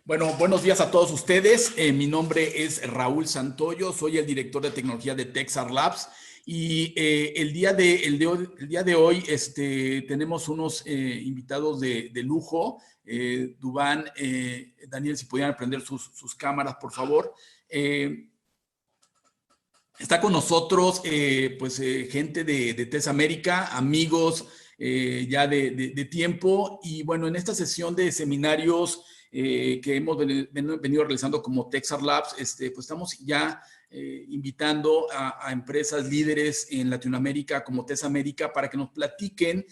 Bueno, buenos días a todos ustedes. Mi nombre es Raúl Santoyo, soy el director de tecnología de Texar Labs y el día de hoy tenemos unos invitados de lujo. Duván, Daniel, si pudieran prender sus cámaras, por favor. Está con nosotros gente de TES América, amigos de tiempo. Y bueno, en esta sesión de seminarios que hemos venido realizando como Texar Labs, pues estamos ya invitando a empresas líderes en Latinoamérica como TES América para que nos platiquen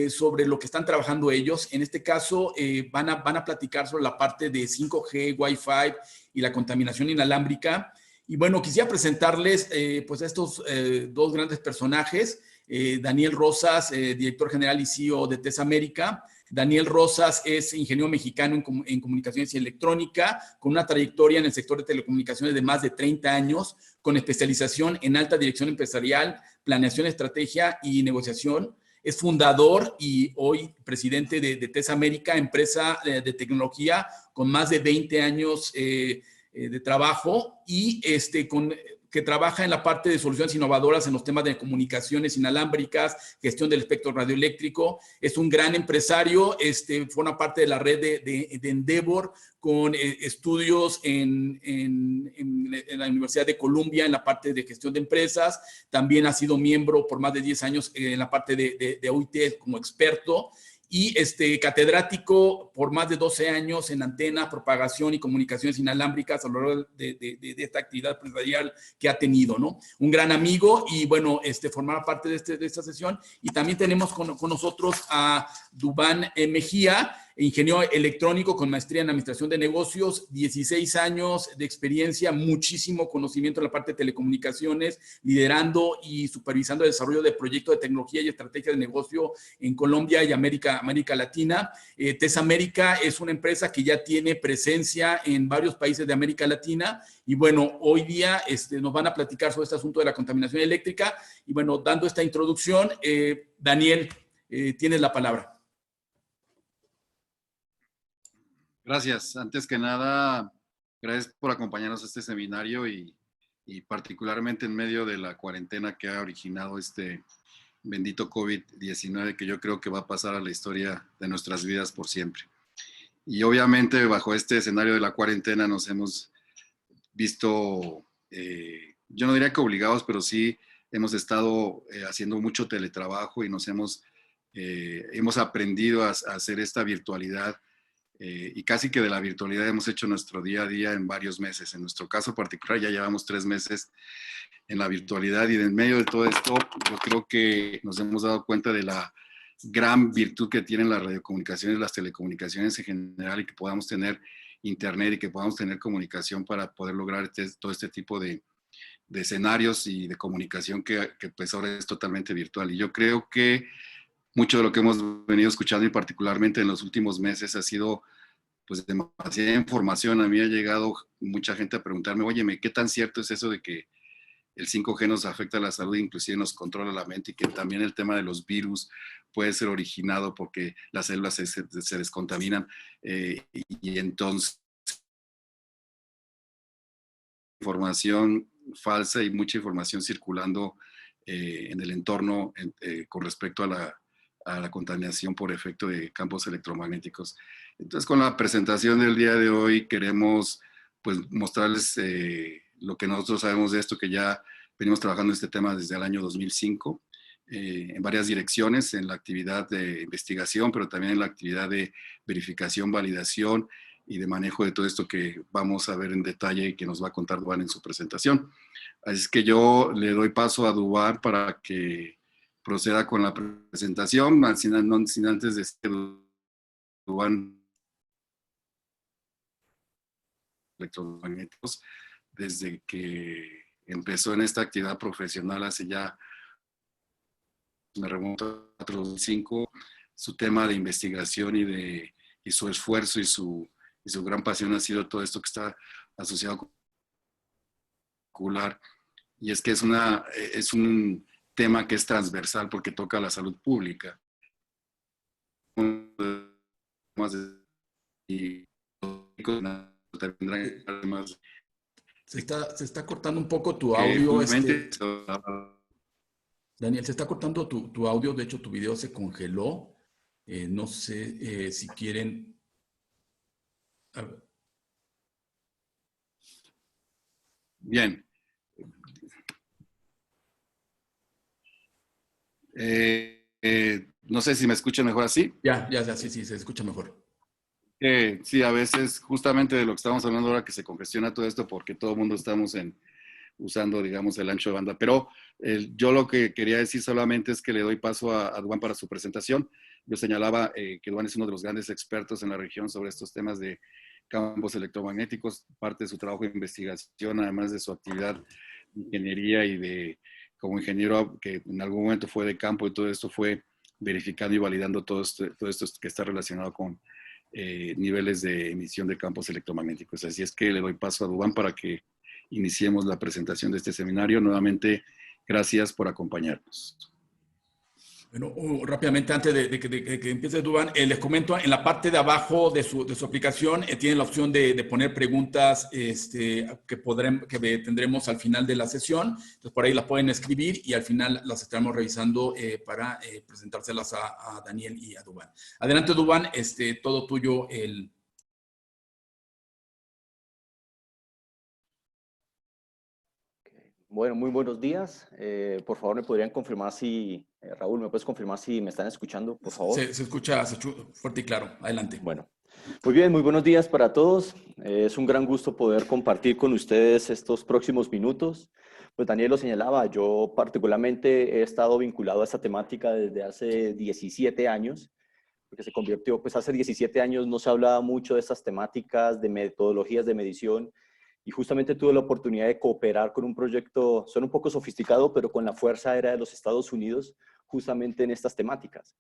sobre lo que están trabajando ellos. En este caso, van a platicar sobre la parte de 5G, Wi-Fi y la contaminación inalámbrica. Y bueno, quisiera presentarles pues a estos dos grandes personajes. Daniel Rosas, director general y CEO de TES América. Daniel Rosas es ingeniero mexicano en comunicaciones y electrónica, con una trayectoria en el sector de telecomunicaciones de más de 30 años, con especialización en alta dirección empresarial, planeación, estrategia y negociación. Es fundador y hoy presidente de TES América, empresa de tecnología con más de 20 años de trabajo y que trabaja en la parte de soluciones innovadoras en los temas de comunicaciones inalámbricas, gestión del espectro radioeléctrico. Es un gran empresario, forma parte de la red de Endeavor, con estudios en la Universidad de Columbia en la parte de gestión de empresas. También ha sido miembro por más de 10 años en la parte de OIT como experto. Y catedrático por más de 12 años en antena, propagación y comunicaciones inalámbricas a lo largo de esta actividad empresarial que ha tenido, ¿no? Un gran amigo y, bueno, formar parte de esta sesión. Y también tenemos con nosotros a Duván Mejía, ingeniero electrónico con maestría en administración de negocios, 16 años de experiencia, muchísimo conocimiento en la parte de telecomunicaciones, liderando y supervisando el desarrollo de proyectos de tecnología y estrategia de negocio en Colombia y América Latina. TES América es una empresa que ya tiene presencia en varios países de América Latina y, bueno, hoy día nos van a platicar sobre este asunto de la contaminación eléctrica. Y, bueno, dando esta introducción, Daniel, tienes la palabra. Gracias. Antes que nada, gracias por acompañarnos a este seminario y particularmente en medio de la cuarentena que ha originado este bendito COVID-19 que yo creo que va a pasar a la historia de nuestras vidas por siempre. Y obviamente bajo este escenario de la cuarentena nos hemos visto, yo no diría que obligados, pero sí hemos estado haciendo mucho teletrabajo y nos hemos aprendido a hacer esta virtualidad. Y casi que de la virtualidad hemos hecho nuestro día a día en varios meses. En nuestro caso particular ya llevamos 3 meses en la virtualidad y en medio de todo esto yo creo que nos hemos dado cuenta de la gran virtud que tienen las radiocomunicaciones, las telecomunicaciones en general y que podamos tener internet y que podamos tener comunicación para poder lograr todo este tipo de escenarios y de comunicación que pues ahora es totalmente virtual. Y yo creo que mucho de lo que hemos venido escuchando y particularmente en los últimos meses ha sido pues demasiada información. A mí ha llegado mucha gente a preguntarme, oye, ¿qué tan cierto es eso de que el 5G nos afecta a la salud, inclusive nos controla la mente y que también el tema de los virus puede ser originado porque las células se descontaminan y entonces información falsa y mucha información circulando en el entorno con respecto a la contaminación por efecto de campos electromagnéticos. Entonces, con la presentación del día de hoy queremos pues mostrarles lo que nosotros sabemos de esto, que ya venimos trabajando este tema desde el año 2005 en varias direcciones, en la actividad de investigación, pero también en la actividad de verificación, validación y de manejo de todo esto que vamos a ver en detalle y que nos va a contar Duván en su presentación. Así es que yo le doy paso a Duván para que proceda con la presentación, sin antes decir, Duván, electromagnéticos, desde que empezó en esta actividad profesional hace ya, me remonto a 2005, su tema de investigación y su esfuerzo y su gran pasión ha sido todo esto que está asociado con y es que es un tema que es transversal porque toca la salud pública. Y tendrán además Se está cortando un poco tu audio, Daniel, se está cortando tu audio, de hecho tu video se congeló. No sé si quieren... A ver. Bien. No sé si me escuchan mejor así. Ya, sí, se escucha mejor. Sí, a veces justamente de lo que estamos hablando ahora que se congestiona todo esto porque todo el mundo estamos usando, digamos, el ancho de banda. Pero yo lo que quería decir solamente es que le doy paso a Duan para su presentación. Yo señalaba que Duan es uno de los grandes expertos en la región sobre estos temas de campos electromagnéticos, parte de su trabajo de investigación, además de su actividad de ingeniería y de como ingeniero que en algún momento fue de campo y todo esto fue verificando y validando todo esto que está relacionado con niveles de emisión de campos electromagnéticos. Así es que le doy paso a Dubán para que iniciemos la presentación de este seminario. Nuevamente, gracias por acompañarnos. Bueno, rápidamente antes de que empiece Dubán, les comento, en la parte de abajo de su aplicación tienen la opción de poner preguntas que tendremos al final de la sesión. Entonces, por ahí las pueden escribir y al final las estaremos revisando para presentárselas a Daniel y a Dubán. Adelante, Dubán, todo tuyo el... Bueno, muy buenos días. Por favor, ¿me podrían confirmar si, Raúl, ¿me puedes confirmar si me están escuchando, por favor? Se escucha fuerte y claro. Adelante. Bueno, muy bien, muy buenos días para todos. Es un gran gusto poder compartir con ustedes estos próximos minutos. Pues Daniel lo señalaba, yo particularmente he estado vinculado a esta temática desde hace 17 años, porque se convirtió, pues hace 17 años no se hablaba mucho de estas temáticas, de metodologías de medición, y justamente tuve la oportunidad de cooperar con un proyecto, suena un poco sofisticado, pero con la Fuerza Aérea de los Estados Unidos, justamente en estas temáticas,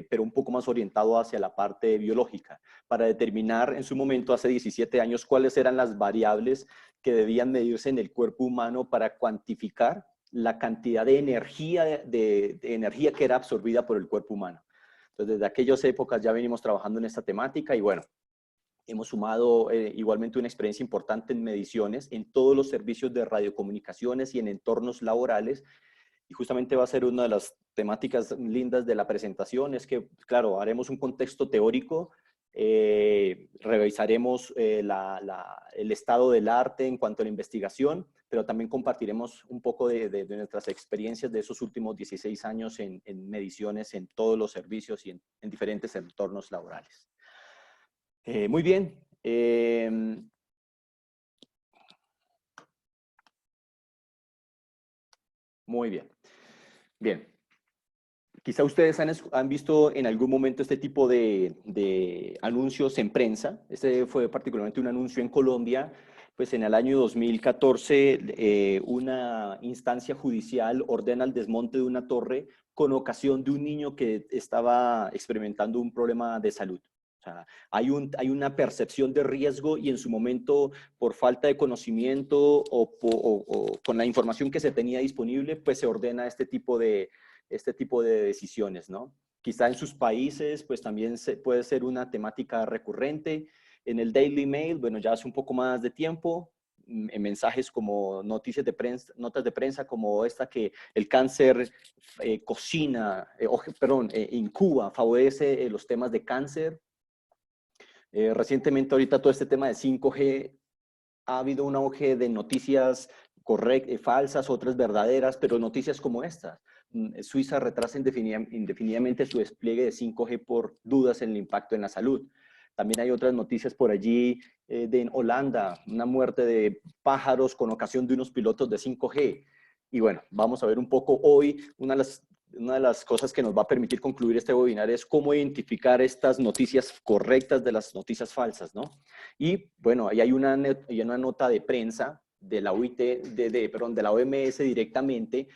pero un poco más orientado hacia la parte biológica, para determinar en su momento, hace 17 años, cuáles eran las variables que debían medirse en el cuerpo humano para cuantificar la cantidad de energía, de energía que era absorbida por el cuerpo humano. Entonces, desde aquellas épocas ya venimos trabajando en esta temática y bueno, hemos sumado igualmente una experiencia importante en mediciones en todos los servicios de radiocomunicaciones y en entornos laborales. Y justamente va a ser una de las temáticas lindas de la presentación, es que, claro, haremos un contexto teórico, revisaremos el estado del arte en cuanto a la investigación, pero también compartiremos un poco de nuestras experiencias de esos últimos 16 años en mediciones en todos los servicios y en diferentes entornos laborales. Muy bien. Muy bien. Bien. Quizá ustedes han visto en algún momento este tipo de anuncios en prensa. Este fue particularmente un anuncio en Colombia. Pues en el año 2014, una instancia judicial ordena el desmonte de una torre con ocasión de un niño que estaba experimentando un problema de salud. O sea, hay una percepción de riesgo y en su momento, por falta de conocimiento o con la información que se tenía disponible, pues se ordena este tipo de decisiones, ¿no? Quizá en sus países, pues también puede ser una temática recurrente. En el Daily Mail, bueno, ya hace un poco más de tiempo, en mensajes como notas de prensa como esta que el cáncer incuba, favorece los temas de cáncer. Recientemente ahorita todo este tema de 5G, ha habido un auge de noticias falsas, otras verdaderas, pero noticias como estas. Suiza retrasa indefinidamente su despliegue de 5G por dudas en el impacto en la salud. También hay otras noticias por allí en Holanda, una muerte de pájaros con ocasión de unos pilotos de 5G. Y bueno, vamos a ver un poco hoy una de las cosas que nos va a permitir concluir este webinar es cómo identificar estas noticias correctas de las noticias falsas, ¿no? Y bueno, ahí hay una nota de prensa de la de la OMS directamente,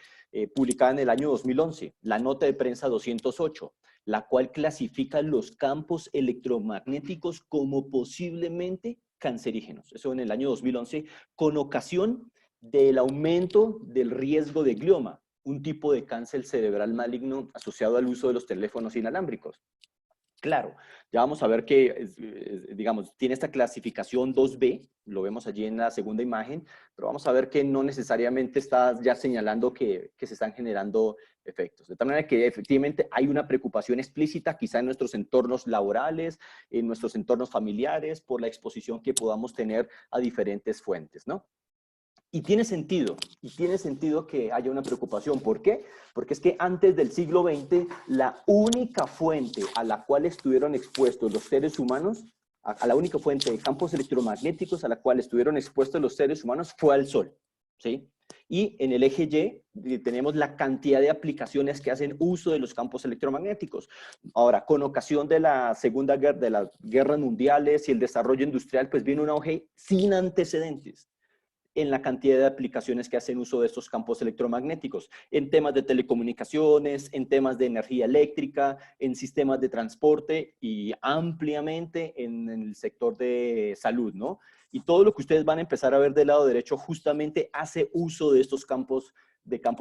publicada en el año 2011, la nota de prensa 208, la cual clasifica los campos electromagnéticos como posiblemente cancerígenos. Eso en el año 2011, con ocasión del aumento del riesgo de glioma, un tipo de cáncer cerebral maligno asociado al uso de los teléfonos inalámbricos. Claro, ya vamos a ver que, digamos, tiene esta clasificación 2B, lo vemos allí en la segunda imagen, pero vamos a ver que no necesariamente está ya señalando que se están generando efectos. De tal manera que efectivamente hay una preocupación explícita quizá en nuestros entornos laborales, en nuestros entornos familiares, por la exposición que podamos tener a diferentes fuentes, ¿no? Y tiene sentido que haya una preocupación. ¿Por qué? Porque es que antes del siglo XX, la única fuente a la cual estuvieron expuestos los seres humanos, a la única fuente de campos electromagnéticos a la cual estuvieron expuestos los seres humanos fue al Sol, ¿sí? Y en el eje Y tenemos la cantidad de aplicaciones que hacen uso de los campos electromagnéticos. Ahora, con ocasión de la Segunda Guerra, de las guerras mundiales y el desarrollo industrial, pues viene un auge sin antecedentes en la cantidad de aplicaciones que hacen uso de estos campos electromagnéticos, en temas de telecomunicaciones, en temas de energía eléctrica, en sistemas de transporte y ampliamente en el sector de salud, ¿no? Y todo lo que ustedes van a empezar a ver del lado derecho justamente hace uso de estos campos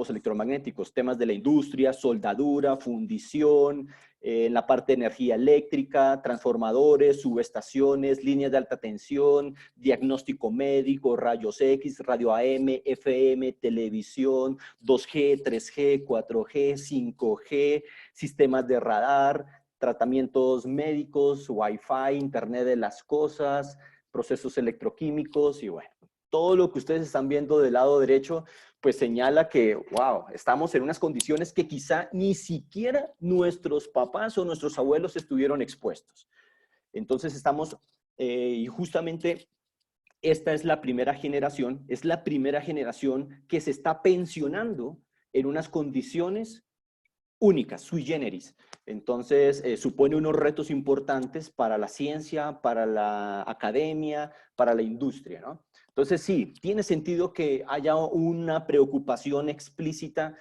electromagnéticos, temas de la industria, soldadura, fundición, en la parte de energía eléctrica, transformadores, subestaciones, líneas de alta tensión, diagnóstico médico, rayos X, radio AM, FM, televisión, 2G, 3G, 4G, 5G, sistemas de radar, tratamientos médicos, Wi-Fi, Internet de las cosas, procesos electroquímicos y bueno, todo lo que ustedes están viendo del lado derecho pues señala que, wow, estamos en unas condiciones que quizá ni siquiera nuestros papás o nuestros abuelos estuvieron expuestos. Entonces estamos, y justamente esta es la primera generación que se está pensionando en unas condiciones únicas, sui generis. Entonces, supone unos retos importantes para la ciencia, para la academia, para la industria, ¿no? Entonces, sí, tiene sentido que haya una preocupación explícita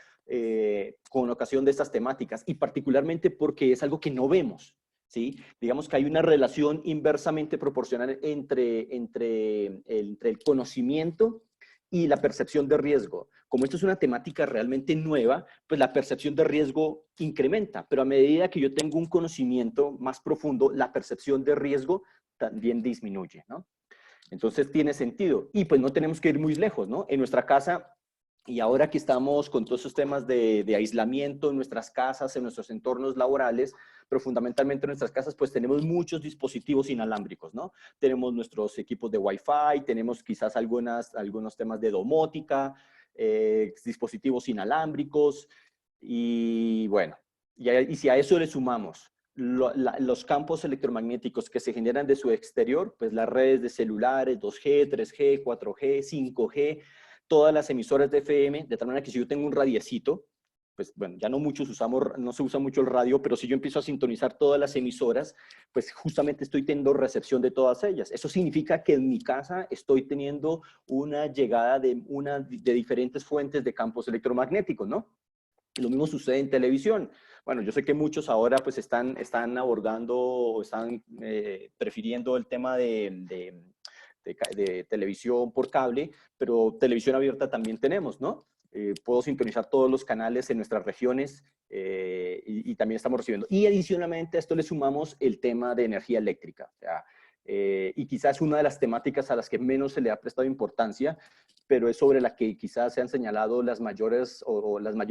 con ocasión de estas temáticas y particularmente porque es algo que no vemos, ¿sí? Digamos que hay una relación inversamente proporcional entre el conocimiento y la percepción de riesgo. Como esto es una temática realmente nueva, pues la percepción de riesgo incrementa, pero a medida que yo tengo un conocimiento más profundo, la percepción de riesgo también disminuye, ¿no? Entonces tiene sentido. Y pues no tenemos que ir muy lejos, ¿no? En nuestra casa, y ahora que estamos con todos esos temas de aislamiento en nuestras casas, en nuestros entornos laborales, pero fundamentalmente en nuestras casas, pues tenemos muchos dispositivos inalámbricos, ¿no? Tenemos nuestros equipos de Wi-Fi, tenemos quizás algunos temas de domótica, dispositivos inalámbricos, y bueno, y si a eso le sumamos los campos electromagnéticos que se generan de su exterior, pues las redes de celulares, 2G, 3G, 4G, 5G, todas las emisoras de FM, de tal manera que si yo tengo un radiecito, pues bueno, ya no se usa mucho el radio, pero si yo empiezo a sintonizar todas las emisoras, pues justamente estoy teniendo recepción de todas ellas. Eso significa que en mi casa estoy teniendo una llegada de diferentes fuentes de campos electromagnéticos, ¿no? Lo mismo sucede en televisión. Bueno, yo sé que muchos ahora pues están abordando o están prefiriendo el tema de televisión por cable, pero televisión abierta también tenemos, ¿no? Puedo sintonizar todos los canales en nuestras regiones y también estamos recibiendo. Y adicionalmente a esto le sumamos el tema de energía eléctrica. O sea, y quizás una de las temáticas a las que menos se le ha prestado importancia, pero es sobre la que quizás se han señalado las mayores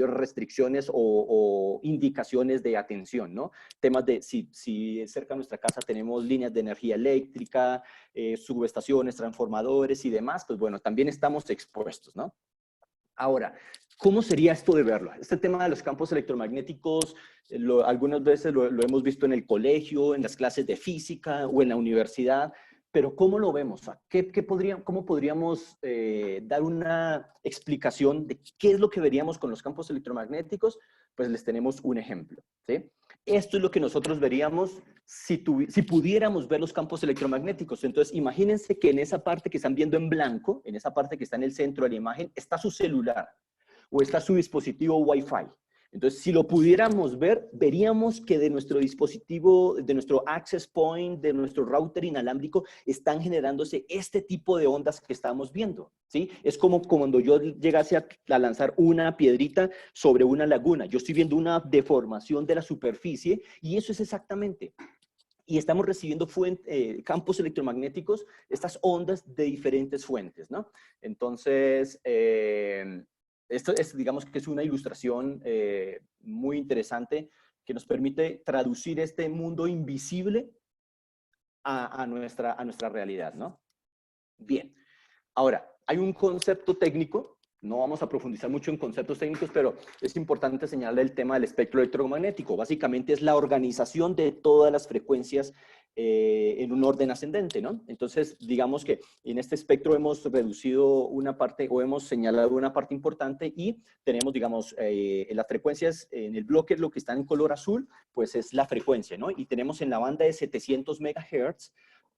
restricciones o indicaciones de atención, ¿no? Temas de si cerca de nuestra casa tenemos líneas de energía eléctrica, subestaciones, transformadores y demás, pues bueno, también estamos expuestos, ¿no? Ahora, ¿cómo sería esto de verlo? Este tema de los campos electromagnéticos, algunas veces lo hemos visto en el colegio, en las clases de física o en la universidad, pero ¿cómo lo vemos? ¿Cómo podríamos dar una explicación de qué es lo que veríamos con los campos electromagnéticos? Pues les tenemos un ejemplo, ¿sí? Esto es lo que nosotros veríamos si pudiéramos ver los campos electromagnéticos. Entonces, imagínense que en esa parte que están viendo en blanco, en esa parte que está en el centro de la imagen, está su celular o está su dispositivo Wi-Fi. Entonces, si lo pudiéramos ver, veríamos que de nuestro dispositivo, de nuestro access point, de nuestro router inalámbrico, están generándose este tipo de ondas que estamos viendo, ¿sí? Es como cuando yo llegase a lanzar una piedrita sobre una laguna. Yo estoy viendo una deformación de la superficie y eso es exactamente y estamos recibiendo campos electromagnéticos, estas ondas de diferentes fuentes, ¿no? Entonces, esto es, digamos que es una ilustración muy interesante que nos permite traducir este mundo invisible a nuestra realidad, ¿no? Bien, ahora, hay un concepto técnico, no vamos a profundizar mucho en conceptos técnicos, pero es importante señalar el tema del espectro electromagnético. Básicamente es la organización de todas las frecuencias en un orden ascendente, ¿no? Entonces, digamos que en este espectro hemos reducido una parte o hemos señalado una parte importante y tenemos, digamos, en las frecuencias, en el bloque, lo que está en color azul, pues es la frecuencia, ¿no? Y tenemos en la banda de 700 MHz,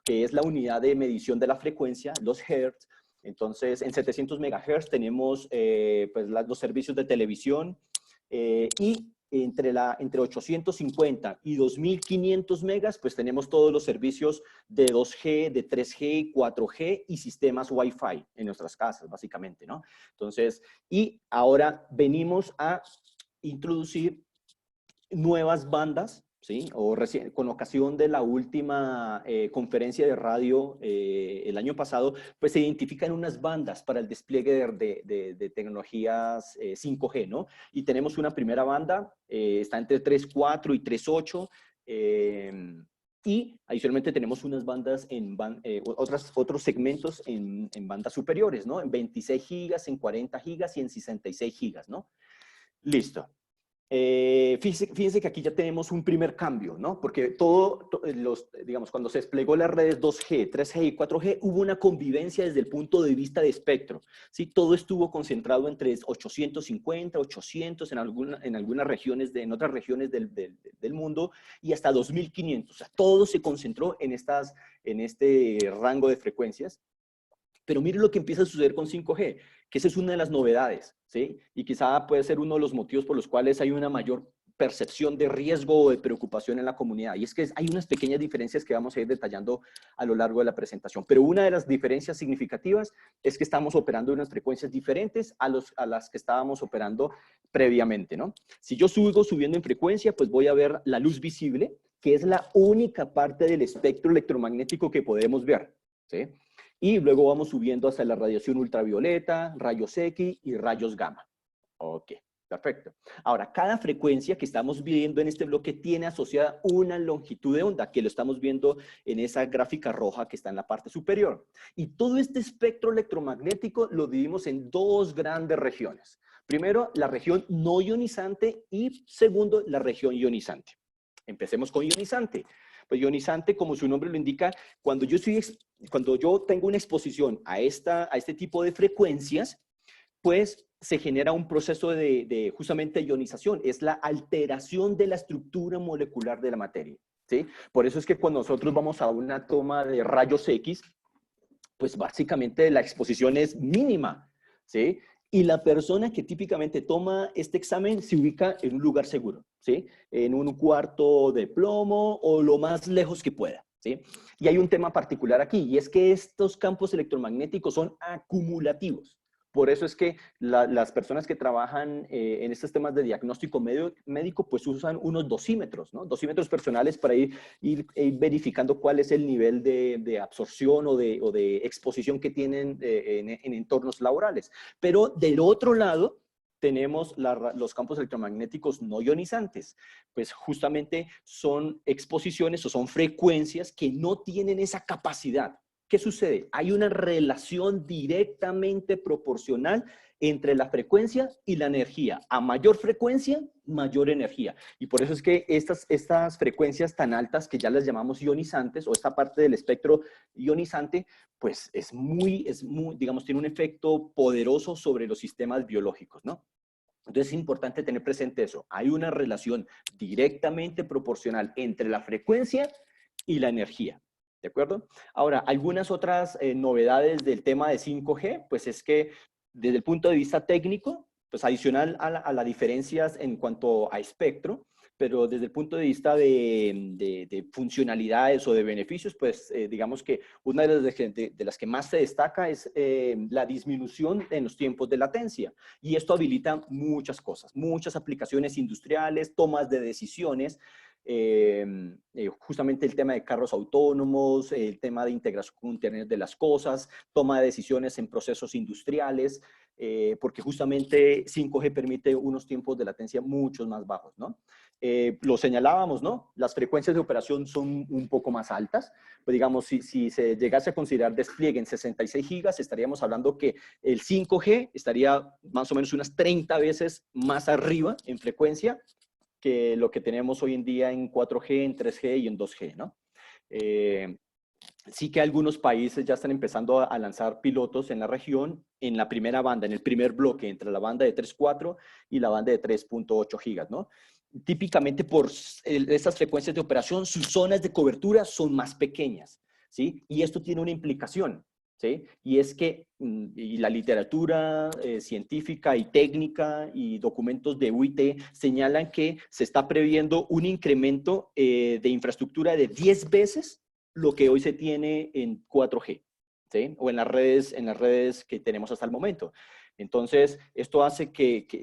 que es la unidad de medición de la frecuencia, los hertz. Entonces, en 700 MHz tenemos pues los servicios de televisión y entre 850 y 2500 megas, pues tenemos todos los servicios de 2G, de 3G, 4G y sistemas Wi-Fi en nuestras casas, básicamente, ¿no? Entonces, y ahora venimos a introducir nuevas bandas, ¿sí? Con ocasión de la última conferencia de radio el año pasado, pues se identifican unas bandas para el despliegue de tecnologías 5G, ¿no? Y tenemos una primera banda, está entre 3.4 y 3.8, y adicionalmente tenemos unas bandas otros segmentos en bandas superiores, ¿no? En 26 gigas, en 40 gigas y en 66 gigas, ¿no? Listo. Fíjense que aquí ya tenemos un primer cambio, ¿no? Porque digamos, cuando se desplegó las redes 2G, 3G y 4G, hubo una convivencia desde el punto de vista de espectro, ¿sí? Todo estuvo concentrado entre 850, 800 en algunas regiones, en otras regiones del mundo, y hasta 2500. O sea, todo se concentró en este rango de frecuencias. Pero miren lo que empieza a suceder con 5G, que esa es una de las novedades, ¿sí? Y quizá puede ser uno de los motivos por los cuales hay una mayor percepción de riesgo o de preocupación en la comunidad. Y es que hay unas pequeñas diferencias que vamos a ir detallando a lo largo de la presentación. Pero una de las diferencias significativas es que estamos operando unas frecuencias diferentes a las que estábamos operando previamente, ¿no? Si yo sigo subiendo en frecuencia, pues voy a ver la luz visible, que es la única parte del espectro electromagnético que podemos ver, ¿sí? Y luego vamos subiendo hasta la radiación ultravioleta, rayos X y rayos gamma. Ok, perfecto. Ahora, cada frecuencia que estamos viendo en este bloque tiene asociada una longitud de onda, que lo estamos viendo en esa gráfica roja que está en la parte superior. Y todo este espectro electromagnético lo dividimos en dos grandes regiones. Primero, la región no ionizante y segundo, la región ionizante. Empecemos con ionizante. Pues ionizante, como su nombre lo indica, cuando yo tengo una exposición a este tipo de frecuencias, pues se genera un proceso de justamente ionización. Es la alteración de la estructura molecular de la materia, ¿sí? Por eso es que cuando nosotros vamos a una toma de rayos X, pues básicamente la exposición es mínima, ¿sí? Y la persona que típicamente toma este examen se ubica en un lugar seguro, ¿sí? En un cuarto de plomo o lo más lejos que pueda, ¿sí? Y hay un tema particular aquí, y es que estos campos electromagnéticos son acumulativos. Por eso es que las personas que trabajan en estos temas de diagnóstico médico, pues usan unos dosímetros, ¿no? Dosímetros personales para ir verificando cuál es el nivel de absorción o de exposición que tienen en entornos laborales. Pero del otro lado, tenemos los campos electromagnéticos no ionizantes. Pues justamente son exposiciones o son frecuencias que no tienen esa capacidad. ¿Qué sucede? Hay una relación directamente proporcional entre la frecuencia y la energía. A mayor frecuencia, mayor energía. Y por eso es que estas frecuencias tan altas, que ya las llamamos ionizantes, o esta parte del espectro ionizante, pues es muy, digamos, tiene un efecto poderoso sobre los sistemas biológicos, ¿no? Entonces es importante tener presente eso. Hay una relación directamente proporcional entre la frecuencia y la energía. ¿De acuerdo? Ahora, algunas otras novedades del tema de 5G, pues es que desde el punto de vista técnico, pues adicional a las diferencias en cuanto a espectro, pero desde el punto de vista de funcionalidades o de beneficios, pues digamos que una de las que más se destaca es la disminución en los tiempos de latencia. Y esto habilita muchas cosas, muchas aplicaciones industriales, tomas de decisiones. justamente el tema de carros autónomos, el tema de integración con Internet de las cosas, toma de decisiones en procesos industriales, porque justamente 5G permite unos tiempos de latencia mucho más bajos, ¿no? Lo señalábamos, ¿no? Las frecuencias de operación son un poco más altas. Pues digamos, si se llegase a considerar despliegue en 66 gigas, estaríamos hablando que el 5G estaría más o menos unas 30 veces más arriba en frecuencia que lo que tenemos hoy en día en 4G, en 3G y en 2G, ¿no? Sí que algunos países ya están empezando a lanzar pilotos en la región en la primera banda, en el primer bloque, entre la banda de 3.4 y la banda de 3.8 gigas, ¿no? Típicamente por estas frecuencias de operación, sus zonas de cobertura son más pequeñas, ¿sí? Y esto tiene una implicación, ¿sí? Y es que y la literatura científica y técnica y documentos de UIT señalan que se está previendo un incremento de infraestructura de 10 veces lo que hoy se tiene en 4G, ¿sí? O en las redes que tenemos hasta el momento. Entonces, esto hace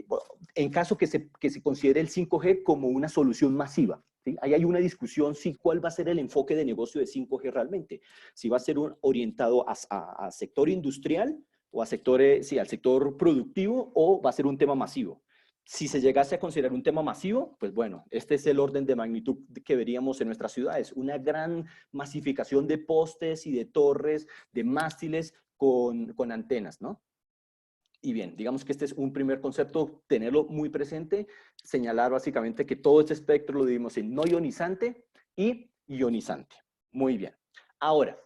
bueno, en caso que se considere el 5G como una solución masiva, ¿sí? Ahí hay una discusión, sí, cuál va a ser el enfoque de negocio de 5G realmente. Si va a ser orientado a sector industrial o a sectores, sí, al sector productivo, o va a ser un tema masivo. Si se llegase a considerar un tema masivo, pues bueno, este es el orden de magnitud que veríamos en nuestras ciudades. Una gran masificación de postes y de torres, de mástiles con antenas, ¿no? Y bien, digamos que este es un primer concepto, tenerlo muy presente, señalar básicamente que todo este espectro lo dividimos en no ionizante y ionizante. Muy bien. Ahora,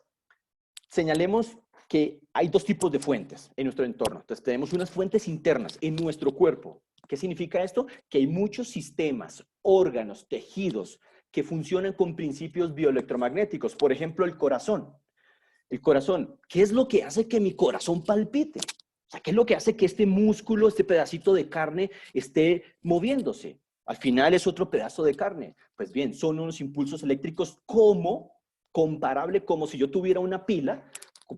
señalemos que hay dos tipos de fuentes en nuestro entorno. Entonces, tenemos unas fuentes internas en nuestro cuerpo. ¿Qué significa esto? Que hay muchos sistemas, órganos, tejidos que funcionan con principios bioelectromagnéticos. Por ejemplo, el corazón. El corazón, ¿qué es lo que hace que mi corazón palpite? O sea, ¿qué es lo que hace que este músculo, este pedacito de carne esté moviéndose? Al final es otro pedazo de carne. Pues bien, son unos impulsos eléctricos comparable como si yo tuviera una pila,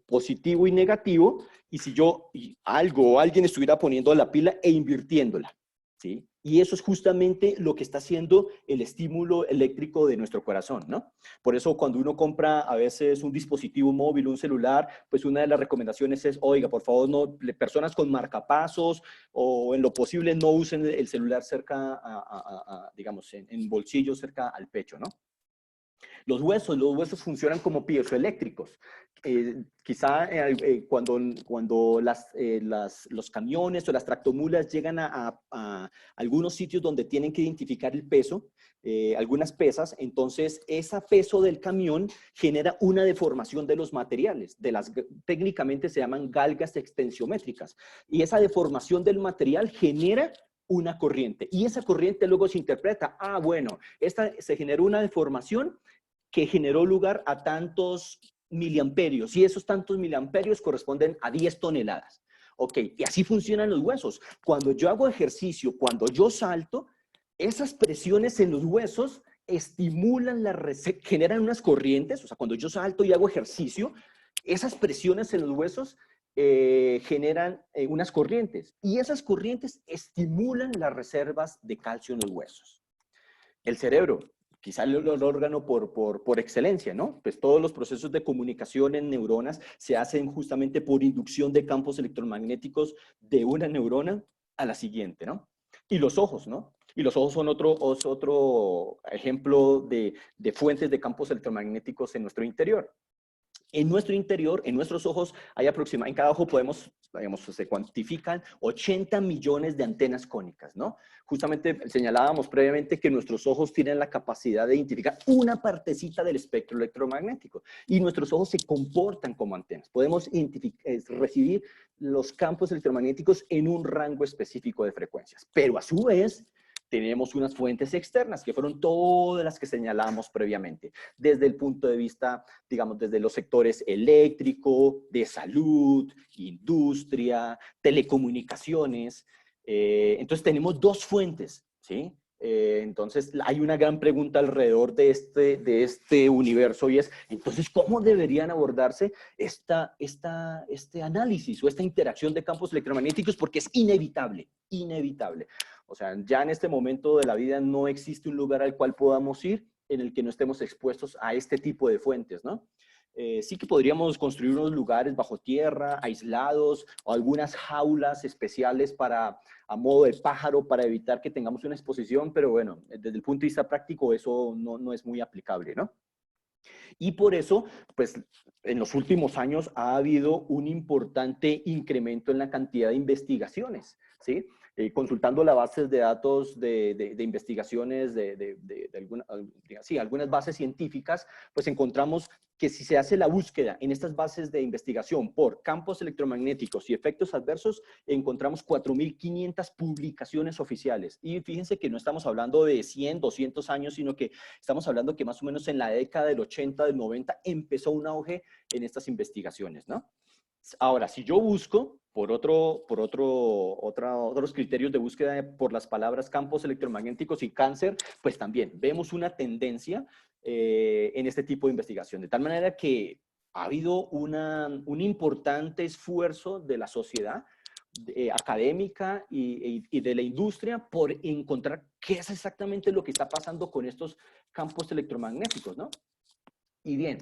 positivo y negativo, y si yo algo o alguien estuviera poniendo la pila e invirtiéndola, ¿sí? Y eso es justamente lo que está haciendo el estímulo eléctrico de nuestro corazón, ¿no? Por eso cuando uno compra a veces un dispositivo móvil, un celular, pues una de las recomendaciones es, oiga, por favor, no, personas con marcapasos o en lo posible no usen el celular cerca, digamos, en bolsillo cerca al pecho, ¿no? Los huesos funcionan como piezoeléctricos. Quizá cuando los camiones o las tractomulas llegan a algunos sitios donde tienen que identificar el peso, algunas pesas, entonces ese peso del camión genera una deformación de los materiales, técnicamente se llaman galgas extensiométricas, y esa deformación del material genera una corriente, y esa corriente luego se interpreta, bueno, se generó una deformación que generó lugar a tantos miliamperios, y esos tantos miliamperios corresponden a 10 toneladas. Ok, y así funcionan los huesos. Cuando yo hago ejercicio, cuando yo salto, esas presiones en los huesos estimulan generan unas corrientes, o sea, cuando yo salto y hago ejercicio, esas presiones en los huesos generan unas corrientes, y esas corrientes estimulan las reservas de calcio en los huesos. El cerebro, quizá el órgano por excelencia, ¿no? Pues todos los procesos de comunicación en neuronas se hacen justamente por inducción de campos electromagnéticos de una neurona a la siguiente, ¿no? Y los ojos, ¿no? Y los ojos son otro ejemplo de fuentes de campos electromagnéticos en nuestro interior. En nuestro interior, en nuestros ojos, hay aproximadamente, en cada ojo se cuantifican 80 millones de antenas cónicas, ¿no? Justamente señalábamos previamente que nuestros ojos tienen la capacidad de identificar una partecita del espectro electromagnético, y nuestros ojos se comportan como antenas. Podemos recibir los campos electromagnéticos en un rango específico de frecuencias, pero a su vez tenemos unas fuentes externas, que fueron todas las que señalamos previamente, desde el punto de vista, digamos, desde los sectores eléctrico, de salud, industria, telecomunicaciones. Entonces tenemos dos fuentes, ¿sí? Entonces, hay una gran pregunta alrededor de este universo y es, entonces, ¿cómo deberían abordarse este análisis o esta interacción de campos electromagnéticos? Porque es inevitable, inevitable. O sea, ya en este momento de la vida no existe un lugar al cual podamos ir en el que no estemos expuestos a este tipo de fuentes, ¿no? Sí que podríamos construir unos lugares bajo tierra, aislados, o algunas jaulas especiales a modo de pájaro para evitar que tengamos una exposición, pero bueno, desde el punto de vista práctico eso no es muy aplicable, ¿no? Y por eso, pues, en los últimos años ha habido un importante incremento en la cantidad de investigaciones, ¿sí? Consultando las bases de datos de investigaciones algunas bases científicas, pues encontramos que si se hace la búsqueda en estas bases de investigación por campos electromagnéticos y efectos adversos, encontramos 4.500 publicaciones oficiales. Y fíjense que no estamos hablando de 100, 200 años, sino que estamos hablando que más o menos en la década del 80, del 90, empezó un auge en estas investigaciones, ¿no? Ahora, si yo busco por otros criterios de búsqueda por las palabras campos electromagnéticos y cáncer, pues también vemos una tendencia en este tipo de investigación. De tal manera que ha habido un importante esfuerzo de la sociedad académica y de la industria por encontrar qué es exactamente lo que está pasando con estos campos electromagnéticos, ¿no? Y bien,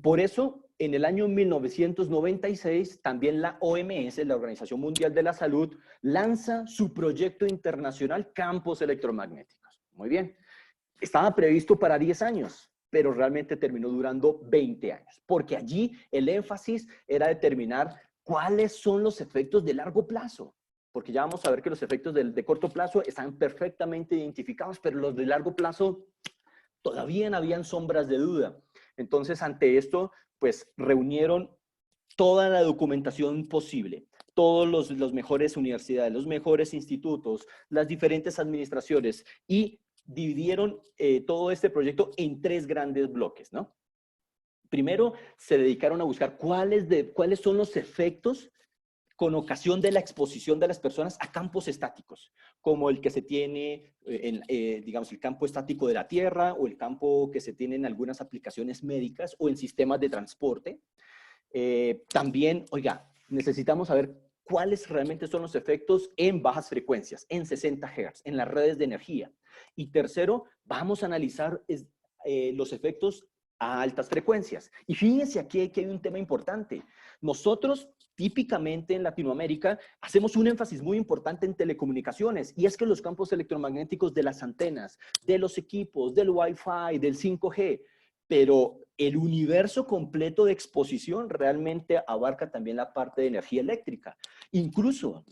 por eso, en el año 1996, también la OMS, la Organización Mundial de la Salud, lanza su proyecto internacional Campos Electromagnéticos. Muy bien. Estaba previsto para 10 años, pero realmente terminó durando 20 años, porque allí el énfasis era determinar cuáles son los efectos de largo plazo. Porque ya vamos a ver que los efectos de corto plazo están perfectamente identificados, pero los de largo plazo todavía habían sombras de duda. Entonces, ante esto, pues reunieron toda la documentación posible, todos los mejores universidades, los mejores institutos, las diferentes administraciones y dividieron todo este proyecto en 3 grandes bloques, ¿no? Primero, se dedicaron a buscar cuáles son los efectos con ocasión de la exposición de las personas a campos estáticos, como el que se tiene digamos, el campo estático de la Tierra o el campo que se tiene en algunas aplicaciones médicas o en sistemas de transporte. También, oiga, necesitamos saber cuáles realmente son los efectos en bajas frecuencias, en 60 Hz, en las redes de energía. Y tercero, vamos a analizar los efectos a altas frecuencias. Y fíjense aquí que hay un tema importante. Nosotros, típicamente en Latinoamérica, hacemos un énfasis muy importante en telecomunicaciones, y es que los campos electromagnéticos de las antenas, de los equipos, del Wi-Fi, del 5G, pero el universo completo de exposición realmente abarca también la parte de energía eléctrica. Incluso,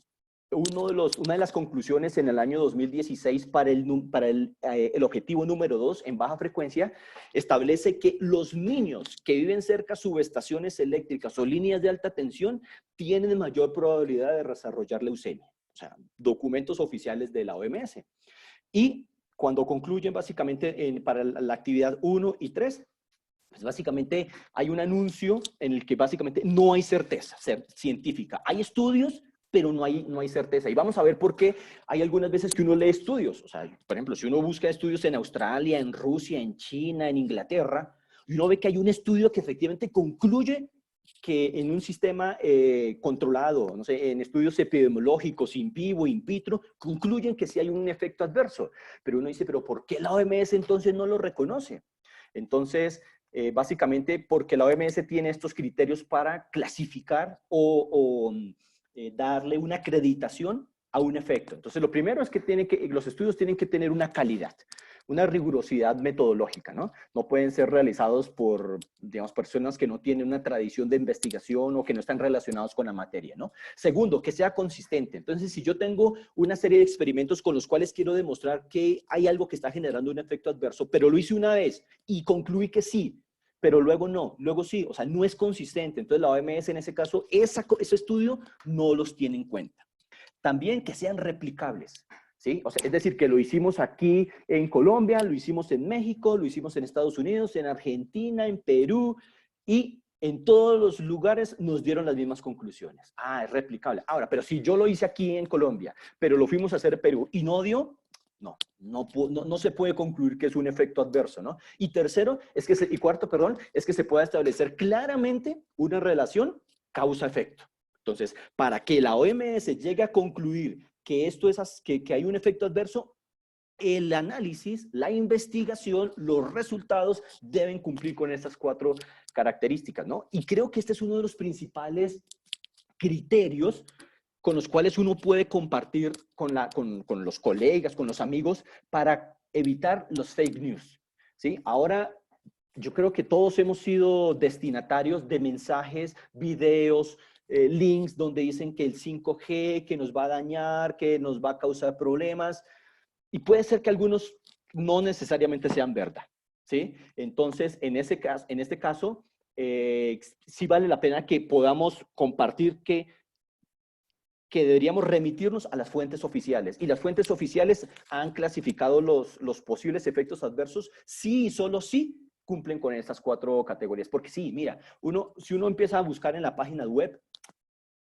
una de las conclusiones en el año 2016 para el objetivo número 2 en baja frecuencia establece que los niños que viven cerca de subestaciones eléctricas o líneas de alta tensión tienen mayor probabilidad de desarrollar leucemia. O sea, documentos oficiales de la OMS. Y cuando concluyen básicamente para la actividad 1 y 3, pues básicamente hay un anuncio en el que básicamente no hay certeza científica. Hay estudios, pero no hay certeza. Y vamos a ver por qué hay algunas veces que uno lee estudios. O sea, por ejemplo, si uno busca estudios en Australia, en Rusia, en China, en Inglaterra, y uno ve que hay un estudio que efectivamente concluye que en un sistema controlado, no sé, en estudios epidemiológicos, in vivo, in vitro, concluyen que sí hay un efecto adverso. Pero uno dice, ¿pero por qué la OMS entonces no lo reconoce? Entonces, básicamente porque la OMS tiene estos criterios para clasificar o darle una acreditación a un efecto. Entonces, lo primero es que los estudios tienen que tener una calidad, una rigurosidad metodológica, ¿no? No pueden ser realizados por, digamos, personas que no tienen una tradición de investigación o que no están relacionados con la materia, ¿no? Segundo, que sea consistente. Entonces, si yo tengo una serie de experimentos con los cuales quiero demostrar que hay algo que está generando un efecto adverso, pero lo hice una vez y concluí que sí, pero luego no, luego sí, o sea, no es consistente. Entonces la OMS en ese caso, ese estudio no los tiene en cuenta. También que sean replicables, ¿sí? O sea, es decir, que lo hicimos aquí en Colombia, lo hicimos en México, lo hicimos en Estados Unidos, en Argentina, en Perú, y en todos los lugares nos dieron las mismas conclusiones. Ah, es replicable. Ahora, pero si yo lo hice aquí en Colombia, pero lo fuimos a hacer en Perú y no dio, No se puede concluir que es un efecto adverso, ¿no? Y tercero, cuarto, perdón, es que se pueda establecer claramente una relación causa-efecto. Entonces, para que la OMS llegue a concluir que que hay un efecto adverso, el análisis, la investigación, los resultados deben cumplir con estas 4 características, ¿no? Y creo que este es uno de los principales criterios con los cuales uno puede compartir con los colegas, con los amigos, para evitar los fake news, ¿sí? Ahora, yo creo que todos hemos sido destinatarios de mensajes, videos, links donde dicen que el 5G, que nos va a dañar, que nos va a causar problemas, y puede ser que algunos no necesariamente sean verdad, ¿sí? Entonces, en este caso, sí vale la pena que podamos compartir que deberíamos remitirnos a las fuentes oficiales. Y las fuentes oficiales han clasificado los posibles efectos adversos sí y solo sí cumplen con estas 4 categorías. Porque sí, mira, si uno empieza a buscar en la página web,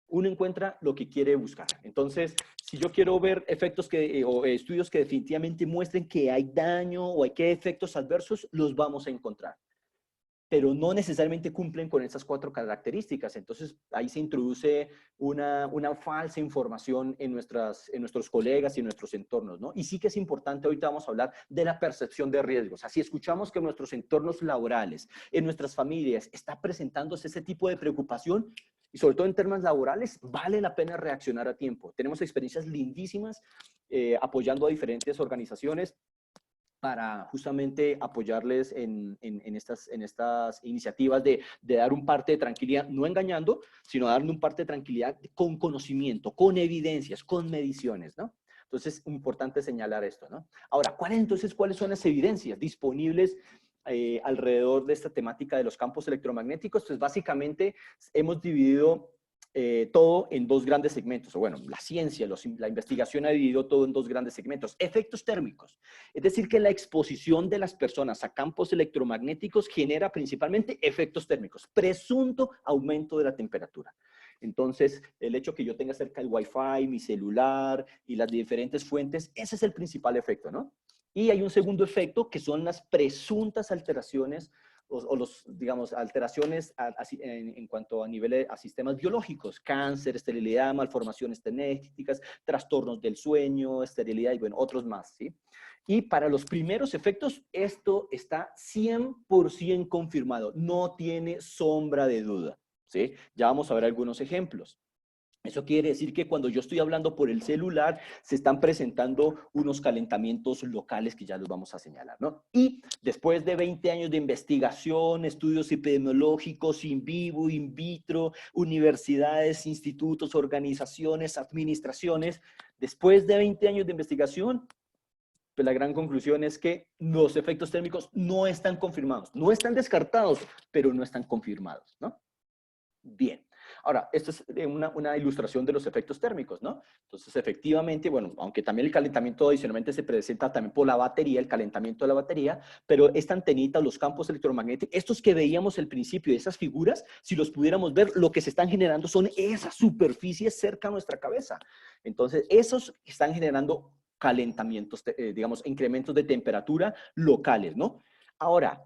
uno encuentra lo que quiere buscar. Entonces, si yo quiero ver efectos o estudios que definitivamente muestren que hay daño o hay que efectos adversos, los vamos a encontrar. Pero no necesariamente cumplen con esas 4 características. Entonces, ahí se introduce una falsa información en nuestros colegas y en nuestros entornos, ¿no? Y sí que es importante, ahorita vamos a hablar de la percepción de riesgos. Así escuchamos que en nuestros entornos laborales, en nuestras familias, está presentándose ese tipo de preocupación, y sobre todo en temas laborales, vale la pena reaccionar a tiempo. Tenemos experiencias lindísimas apoyando a diferentes organizaciones para justamente apoyarles en estas iniciativas de dar un parte de tranquilidad, no engañando, sino darle un parte de tranquilidad con conocimiento, con evidencias, con mediciones, ¿no? Entonces, es importante señalar esto, ¿no? Ahora, ¿cuáles son las evidencias disponibles alrededor de esta temática de los campos electromagnéticos? Pues básicamente hemos dividido todo en 2 grandes segmentos. O bueno, la ciencia, la investigación ha dividido todo en 2 grandes segmentos. Efectos térmicos. Es decir, que la exposición de las personas a campos electromagnéticos genera principalmente efectos térmicos. Presunto aumento de la temperatura. Entonces, el hecho que yo tenga cerca el Wi-Fi, mi celular y las diferentes fuentes, ese es el principal efecto, ¿no? Y hay un segundo efecto que son las presuntas alteraciones digamos, alteraciones en cuanto a niveles, a sistemas biológicos, cáncer, esterilidad, malformaciones genéticas, trastornos del sueño, esterilidad y bueno, otros más, ¿sí? Y para los primeros efectos, esto está 100% confirmado, no tiene sombra de duda, ¿sí? Ya vamos a ver algunos ejemplos. Eso quiere decir que cuando yo estoy hablando por el celular, se están presentando unos calentamientos locales que ya los vamos a señalar, ¿no? Y después de 20 años de investigación, estudios epidemiológicos in vivo, in vitro, universidades, institutos, organizaciones, administraciones, después de 20 años de investigación, pues la gran conclusión es que los efectos térmicos no están confirmados, no están descartados, pero no están confirmados, ¿no? Bien. Ahora, esto es una ilustración de los efectos térmicos, ¿no? Entonces, efectivamente, bueno, aunque también el calentamiento adicionalmente se presenta también por la batería, el calentamiento de la batería, pero esta antenita, los campos electromagnéticos, estos que veíamos al principio, esas figuras, si los pudiéramos ver, lo que se están generando son esas superficies cerca a nuestra cabeza. Entonces, esos están generando calentamientos, digamos, incrementos de temperatura locales, ¿no? Ahora,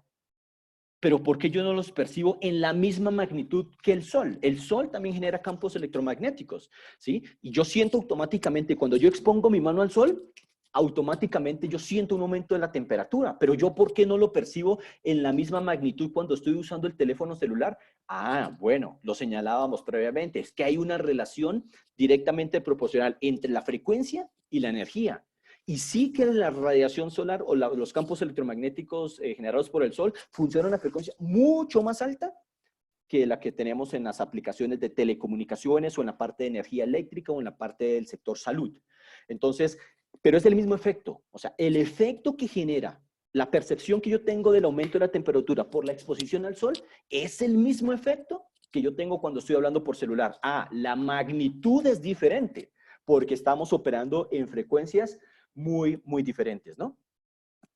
pero ¿por qué yo no los percibo en la misma magnitud que el Sol? El Sol también genera campos electromagnéticos, ¿sí? Y yo siento automáticamente, cuando yo expongo mi mano al Sol, automáticamente yo siento un aumento de la temperatura, pero yo ¿por qué no lo percibo en la misma magnitud cuando estoy usando el teléfono celular? Ah, bueno, lo señalábamos previamente, es que hay una relación directamente proporcional entre la frecuencia y la energía. Y sí que la radiación solar o los campos electromagnéticos generados por el Sol funcionan a una frecuencia mucho más alta que la que tenemos en las aplicaciones de telecomunicaciones o en la parte de energía eléctrica o en la parte del sector salud. Entonces, pero es el mismo efecto. O sea, el efecto que genera la percepción que yo tengo del aumento de la temperatura por la exposición al Sol es el mismo efecto que yo tengo cuando estoy hablando por celular. Ah, la magnitud es diferente porque estamos operando en frecuencias muy diferentes, ¿no?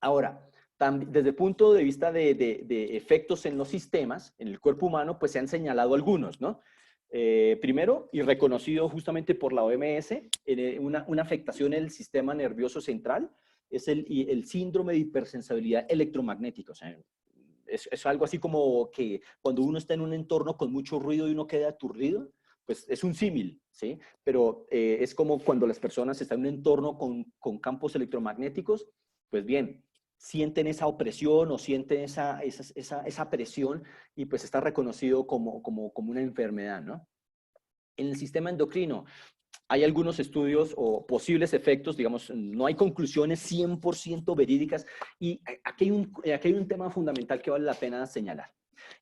Ahora, desde el punto de vista de efectos en los sistemas, en el cuerpo humano, pues se han señalado algunos, ¿no? Primero, y reconocido justamente por la OMS, una afectación en el sistema nervioso central, es el síndrome de hipersensibilidad electromagnética. O sea, es algo así como que cuando uno está en un entorno con mucho ruido y uno queda aturdido, pues es un símil, ¿sí? Pero es como cuando las personas están en un entorno con campos electromagnéticos, pues bien, sienten esa opresión o sienten esa presión y pues está reconocido como una enfermedad, ¿no? En el sistema endocrino hay algunos estudios o posibles efectos, digamos, no hay conclusiones 100% verídicas y aquí hay un tema fundamental que vale la pena señalar.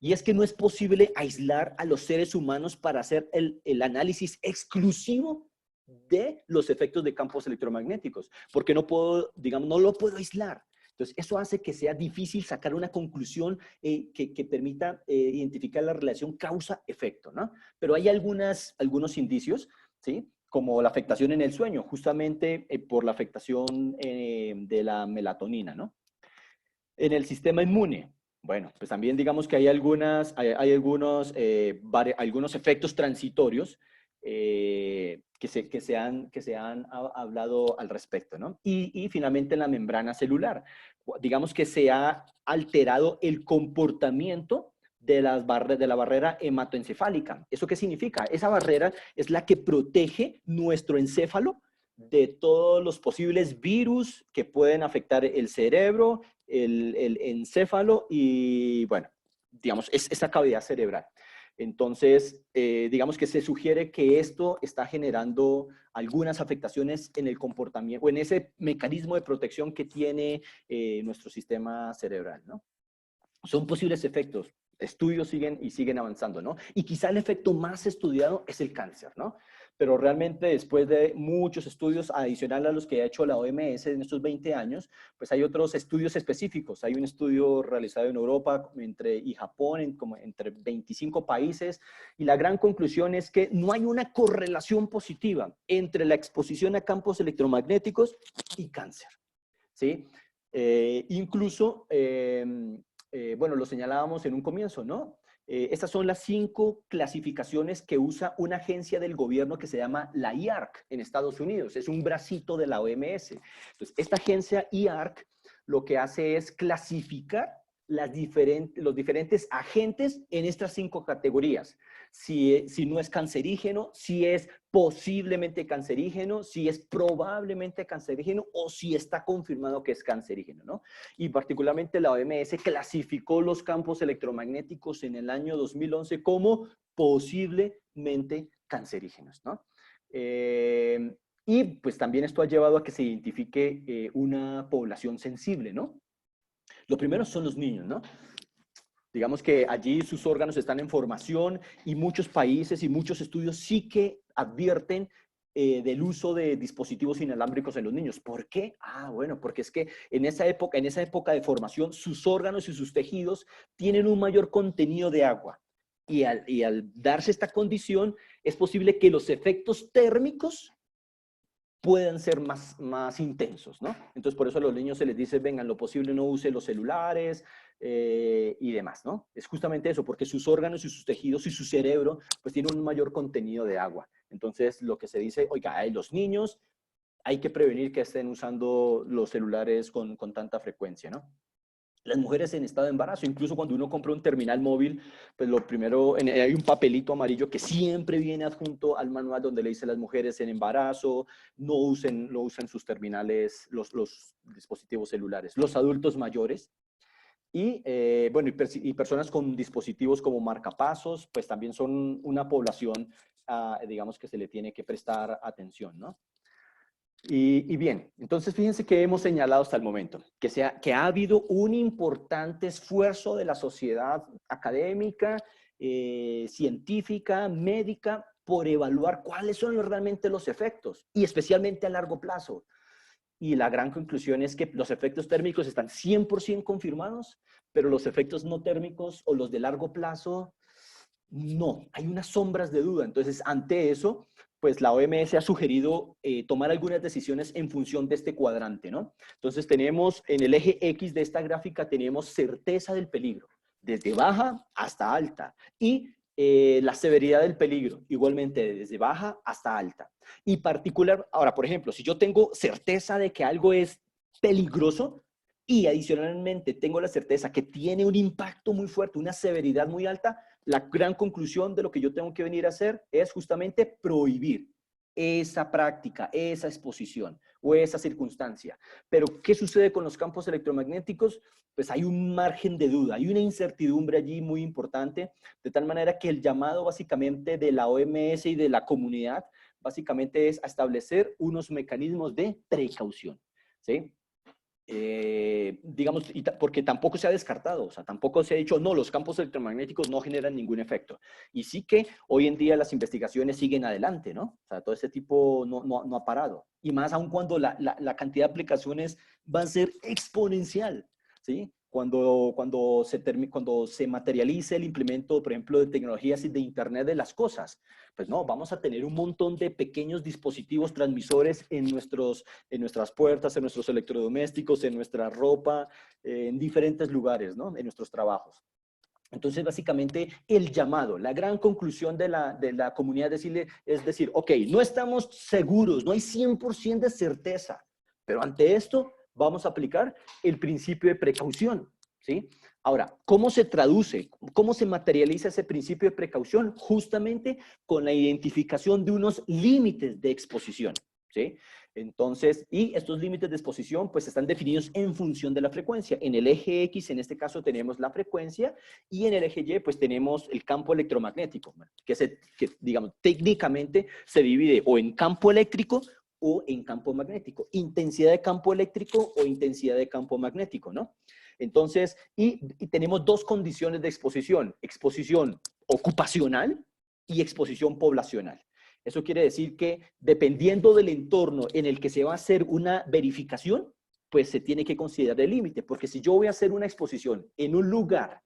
Y es que no es posible aislar a los seres humanos para hacer el análisis exclusivo de los efectos de campos electromagnéticos, porque no puedo, digamos, no lo puedo aislar. Entonces, eso hace que sea difícil sacar una conclusión que permita identificar la relación causa-efecto, ¿no? Pero hay algunos indicios, ¿sí? Como la afectación en el sueño, justamente por la afectación de la melatonina, ¿no? En el sistema inmune, bueno, pues también digamos que hay algunos efectos transitorios que se han hablado al respecto, ¿no? Y finalmente en la membrana celular, digamos que se ha alterado el comportamiento de la barrera hematoencefálica. ¿Eso qué significa? Esa barrera es la que protege nuestro encéfalo de todos los posibles virus que pueden afectar el cerebro, el encéfalo y, bueno, digamos, es esa cavidad cerebral. Entonces, digamos que se sugiere que esto está generando algunas afectaciones en el comportamiento o en ese mecanismo de protección que tiene nuestro sistema cerebral, ¿no? Son posibles efectos. Estudios siguen avanzando, ¿no? Y quizá el efecto más estudiado es el cáncer, ¿no? Pero realmente después de muchos estudios adicionales a los que ha hecho la OMS en estos 20 años, pues hay otros estudios específicos. Hay un estudio realizado en Europa y Japón, como entre 25 países, y la gran conclusión es que no hay una correlación positiva entre la exposición a campos electromagnéticos y cáncer, ¿sí? Incluso, bueno, lo señalábamos en un comienzo, ¿no? Estas son las 5 clasificaciones que usa una agencia del gobierno que se llama la IARC en Estados Unidos. Es un bracito de la OMS. Entonces, esta agencia IARC lo que hace es clasificar los diferentes agentes en estas 5 categorías. Si no es cancerígeno, si es posiblemente cancerígeno, si es probablemente cancerígeno o si está confirmado que es cancerígeno, ¿no? Y particularmente la OMS clasificó los campos electromagnéticos en el año 2011 como posiblemente cancerígenos, ¿no? Y pues también esto ha llevado a que se identifique una población sensible, ¿no? Lo primero son los niños, ¿no? Digamos que allí sus órganos están en formación y muchos países y muchos estudios sí que advierten del uso de dispositivos inalámbricos en los niños. ¿Por qué? Ah, bueno, porque es que en esa época de formación, sus órganos y sus tejidos tienen un mayor contenido de agua. Y al darse esta condición, es posible que los efectos térmicos puedan ser más intensos, ¿no? Entonces, por eso a los niños se les dice, vengan, lo posible no use los celulares y demás, ¿no? Es justamente eso, porque sus órganos y sus tejidos y su cerebro, pues tienen un mayor contenido de agua. Entonces, lo que se dice, oiga, los niños hay que prevenir que estén usando los celulares con tanta frecuencia, ¿no? Las mujeres en estado de embarazo, incluso cuando uno compra un terminal móvil, pues lo primero, hay un papelito amarillo que siempre viene adjunto al manual donde le dice a las mujeres en embarazo, no usen sus terminales, los dispositivos celulares. Los adultos mayores y, bueno, y personas con dispositivos como marcapasos, pues también son una población, digamos, que se le tiene que prestar atención, ¿no? Y bien, entonces fíjense que hemos señalado hasta el momento, que ha habido un importante esfuerzo de la sociedad académica, científica, médica, por evaluar cuáles son realmente los efectos, y especialmente a largo plazo. Y la gran conclusión es que los efectos térmicos están 100% confirmados, pero los efectos no térmicos o los de largo plazo, no, hay unas sombras de duda. Entonces, ante eso, pues la OMS ha sugerido tomar algunas decisiones en función de este cuadrante, ¿no? Entonces tenemos en el eje X de esta gráfica, tenemos certeza del peligro, desde baja hasta alta, y la severidad del peligro, igualmente desde baja hasta alta. Y particular, ahora, por ejemplo, si yo tengo certeza de que algo es peligroso y adicionalmente tengo la certeza que tiene un impacto muy fuerte, una severidad muy alta, la gran conclusión de lo que yo tengo que venir a hacer es justamente prohibir esa práctica, esa exposición o esa circunstancia. Pero, ¿qué sucede con los campos electromagnéticos? Pues hay un margen de duda, hay una incertidumbre allí muy importante, de tal manera que el llamado básicamente de la OMS y de la comunidad, básicamente es a establecer unos mecanismos de precaución, ¿sí? Digamos, porque tampoco se ha descartado, o sea, tampoco se ha dicho, no, los campos electromagnéticos no generan ningún efecto. Y sí que hoy en día las investigaciones siguen adelante, ¿no? O sea, todo ese tipo no ha parado. Y más aún cuando la cantidad de aplicaciones va a ser exponencial, ¿sí? Cuando se materialice el implemento, por ejemplo, de tecnologías de Internet de las cosas, pues no, vamos a tener un montón de pequeños dispositivos transmisores en nuestras puertas, en nuestros electrodomésticos, en nuestra ropa, en diferentes lugares, ¿no? En nuestros trabajos. Entonces, básicamente, el llamado, la gran conclusión de la comunidad es decir, ok, no estamos seguros, no hay 100% de certeza, pero ante esto vamos a aplicar el principio de precaución, ¿sí? Ahora, ¿cómo se traduce? ¿Cómo se materializa ese principio de precaución? Justamente con la identificación de unos límites de exposición, ¿sí? Entonces, y estos límites de exposición pues están definidos en función de la frecuencia. En el eje X, en este caso, tenemos la frecuencia y en el eje Y pues tenemos el campo electromagnético, que digamos, técnicamente se divide o en campo eléctrico o en campo magnético. Intensidad de campo eléctrico o intensidad de campo magnético, ¿no? Entonces, y tenemos dos condiciones de exposición. Exposición ocupacional y exposición poblacional. Eso quiere decir que dependiendo del entorno en el que se va a hacer una verificación, pues se tiene que considerar el límite, porque si yo voy a hacer una exposición en un lugar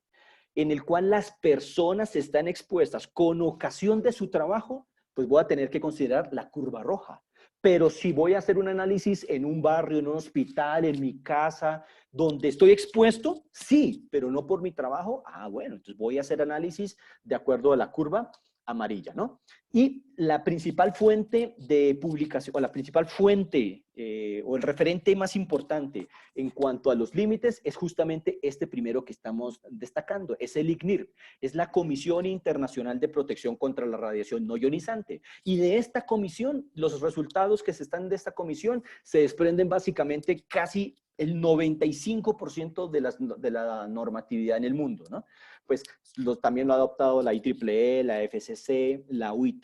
en el cual las personas están expuestas con ocasión de su trabajo, pues voy a tener que considerar la curva roja. Pero si voy a hacer un análisis en un barrio, en un hospital, en mi casa, donde estoy expuesto, sí, pero no por mi trabajo, bueno, entonces voy a hacer análisis de acuerdo a la curva amarilla, ¿no? Y la principal fuente de publicación, o la principal fuente, o el referente más importante en cuanto a los límites, es justamente este primero que estamos destacando, es el ICNIRP, es la Comisión Internacional de Protección contra la Radiación No Ionizante. Y de esta comisión, los resultados que se están de esta comisión, se desprenden básicamente casi el 95% de la normatividad en el mundo, ¿no? Pues también lo ha adoptado la IEEE, la FCC, la UIT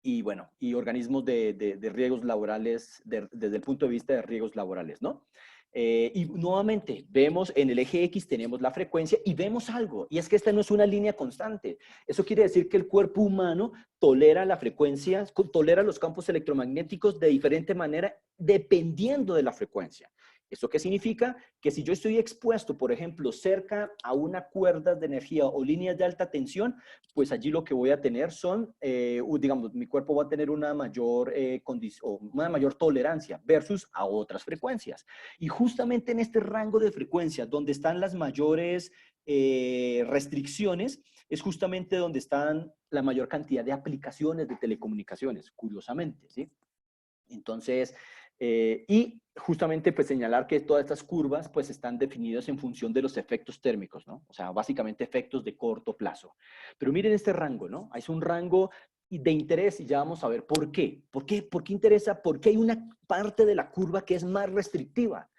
y bueno, y organismos de riesgos laborales, desde el punto de vista de riesgos laborales, ¿no? Y nuevamente, vemos en el eje X tenemos la frecuencia y vemos algo, y es que esta no es una línea constante. Eso quiere decir que el cuerpo humano tolera la frecuencia, tolera los campos electromagnéticos de diferente manera dependiendo de la frecuencia. ¿Eso qué significa? Que si yo estoy expuesto, por ejemplo, cerca a una cuerda de energía o líneas de alta tensión, pues allí lo que voy a tener son, digamos, mi cuerpo va a tener una mayor tolerancia versus a otras frecuencias. Y justamente en este rango de frecuencias, donde están las mayores restricciones, es justamente donde están la mayor cantidad de aplicaciones de telecomunicaciones, curiosamente, ¿sí? Entonces, y justamente pues señalar que todas estas curvas pues están definidas en función de los efectos térmicos, ¿no? O sea, básicamente efectos de corto plazo. Pero miren este rango, ¿no? Es un rango de interés y ya vamos a ver por qué. ¿Por qué? ¿Por qué interesa? Porque hay una parte de la curva que es más restrictiva.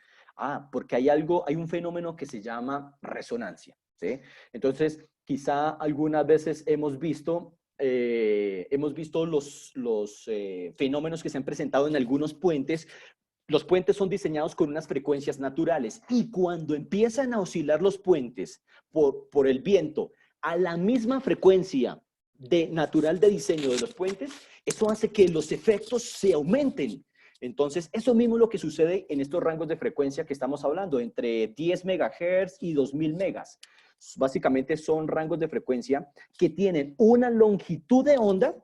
Porque hay un fenómeno que se llama resonancia, ¿sí? Entonces, quizá algunas veces hemos visto los fenómenos que se han presentado en algunos puentes. Los puentes son diseñados con unas frecuencias naturales y cuando empiezan a oscilar los puentes por el viento a la misma frecuencia natural de diseño de los puentes, eso hace que los efectos se aumenten. Entonces, eso mismo es lo que sucede en estos rangos de frecuencia que estamos hablando, entre 10 MHz y 2000 megas. Básicamente son rangos de frecuencia que tienen una longitud de onda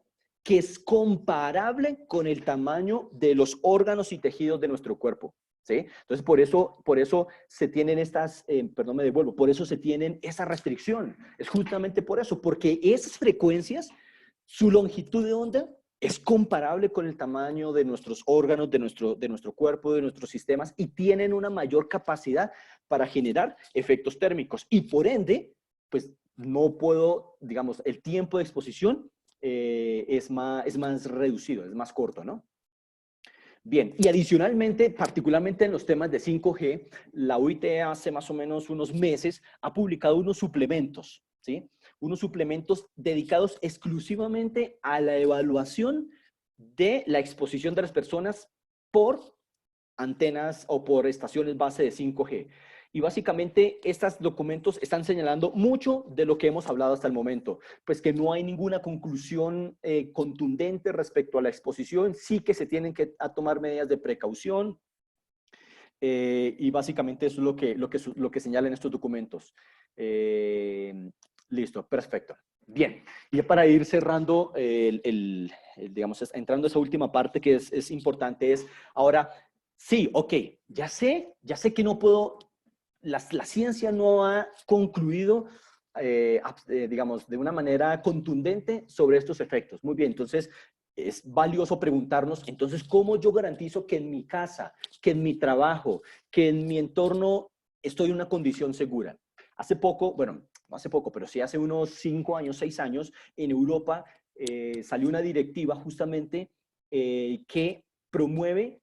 que es comparable con el tamaño de los órganos y tejidos de nuestro cuerpo, ¿sí? Entonces, por eso se tienen perdón, me devuelvo, por eso se tienen esa restricción. Es justamente por eso, porque esas frecuencias, su longitud de onda es comparable con el tamaño de nuestros órganos, de nuestro cuerpo, de nuestros sistemas, y tienen una mayor capacidad para generar efectos térmicos. Y por ende, pues no puedo, digamos, el tiempo de exposición es más reducido, es más corto, ¿no? Bien, y adicionalmente, particularmente en los temas de 5G, la OIT hace más o menos unos meses ha publicado unos suplementos, ¿sí? Unos suplementos dedicados exclusivamente a la evaluación de la exposición de las personas por antenas o por estaciones base de 5G. Y básicamente estos documentos están señalando mucho de lo que hemos hablado hasta el momento, pues que no hay ninguna conclusión contundente respecto a la exposición, sí que se tienen que tomar medidas de precaución, y básicamente eso es lo que señalan estos documentos. Listo, perfecto. Bien, y ya para ir cerrando, digamos, entrando a esa última parte que es importante, es ahora, sí, ok, ya sé que no puedo, la ciencia no ha concluido, digamos, de una manera contundente sobre estos efectos. Muy bien, entonces es valioso preguntarnos, entonces, ¿cómo yo garantizo que en mi casa, que en mi trabajo, que en mi entorno estoy en una condición segura? Hace poco, bueno, no hace poco, pero sí hace unos 5 años, 6 años, en Europa salió una directiva justamente que promueve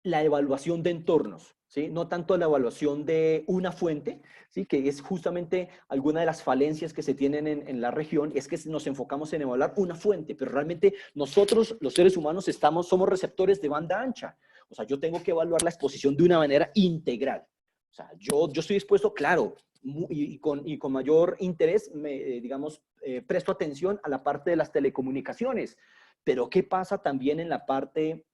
la evaluación de entornos, ¿sí? No tanto la evaluación de una fuente, ¿sí? Que es justamente alguna de las falencias que se tienen en la región, es que nos enfocamos en evaluar una fuente, pero realmente nosotros, los seres humanos, somos receptores de banda ancha. O sea, yo tengo que evaluar la exposición de una manera integral. O sea, yo estoy dispuesto, claro, y con mayor interés, digamos, presto atención a la parte de las telecomunicaciones. Pero ¿qué pasa también en la parte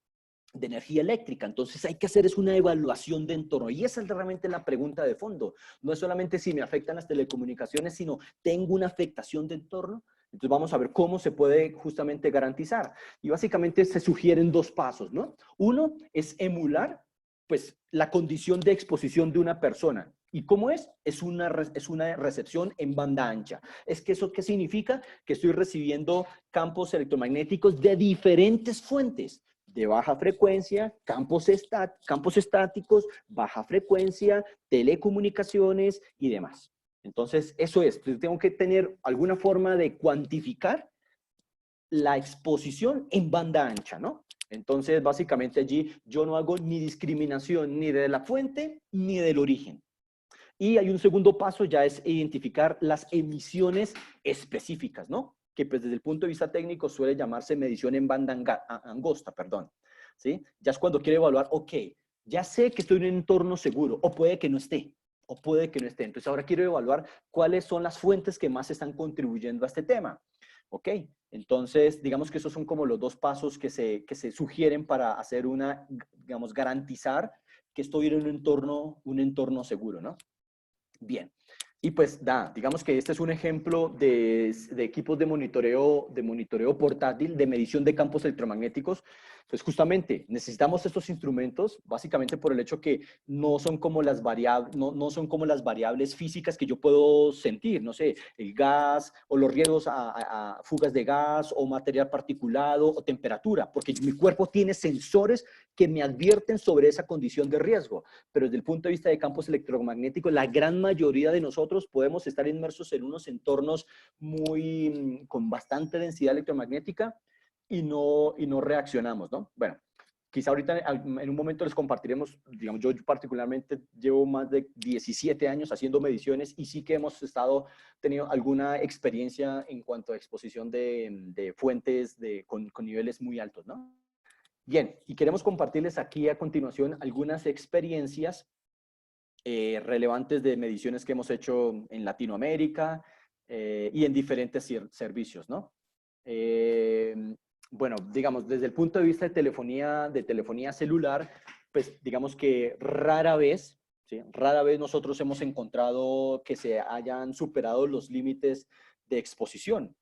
de energía eléctrica? Entonces hay que hacer es una evaluación de entorno, y esa es realmente la pregunta de fondo. No es solamente si me afectan las telecomunicaciones, sino tengo una afectación de entorno. Entonces vamos a ver cómo se puede justamente garantizar. Y básicamente se sugieren 2 pasos, ¿no? Uno es emular, pues, la condición de exposición de una persona. ¿Y cómo es? Es una recepción en banda ancha. ¿Es que eso qué significa? Que estoy recibiendo campos electromagnéticos de diferentes fuentes, de baja frecuencia, campos estáticos, baja frecuencia, telecomunicaciones y demás. Entonces, eso es. Entonces, tengo que tener alguna forma de cuantificar la exposición en banda ancha, ¿no? Entonces, básicamente allí yo no hago ni discriminación ni de la fuente ni del origen. Y hay un segundo paso, ya es identificar las emisiones específicas, ¿no? Que pues desde el punto de vista técnico suele llamarse medición en banda angosta, perdón. ¿Sí? Ya es cuando quiero evaluar, ok, ya sé que estoy en un entorno seguro, o puede que no esté, o puede que no esté. Entonces ahora quiero evaluar cuáles son las fuentes que más están contribuyendo a este tema. Ok, entonces digamos que esos son como los 2 pasos que se sugieren para hacer digamos, garantizar que estoy en un entorno seguro, ¿no? Bien, y pues digamos que este es un ejemplo de equipos de monitoreo portátil, de medición de campos electromagnéticos. Pues justamente necesitamos estos instrumentos, básicamente por el hecho que no son como las variables físicas que yo puedo sentir, no sé, el gas o los riesgos a fugas de gas o material particulado o temperatura, porque mi cuerpo tiene sensores que me advierten sobre esa condición de riesgo. Pero desde el punto de vista de campos electromagnéticos, la gran mayoría de nosotros podemos estar inmersos en unos entornos con bastante densidad electromagnética y no reaccionamos, ¿no? Bueno, quizá ahorita en un momento les compartiremos, digamos, yo particularmente llevo más de 17 años haciendo mediciones y sí que hemos tenido alguna experiencia en cuanto a exposición de fuentes con niveles muy altos, ¿no? Bien, y queremos compartirles aquí a continuación algunas experiencias relevantes de mediciones que hemos hecho en Latinoamérica y en diferentes servicios, ¿no? Bueno, digamos, desde el punto de vista de telefonía celular, pues digamos que rara vez nosotros hemos encontrado que se hayan superado los límites de exposición.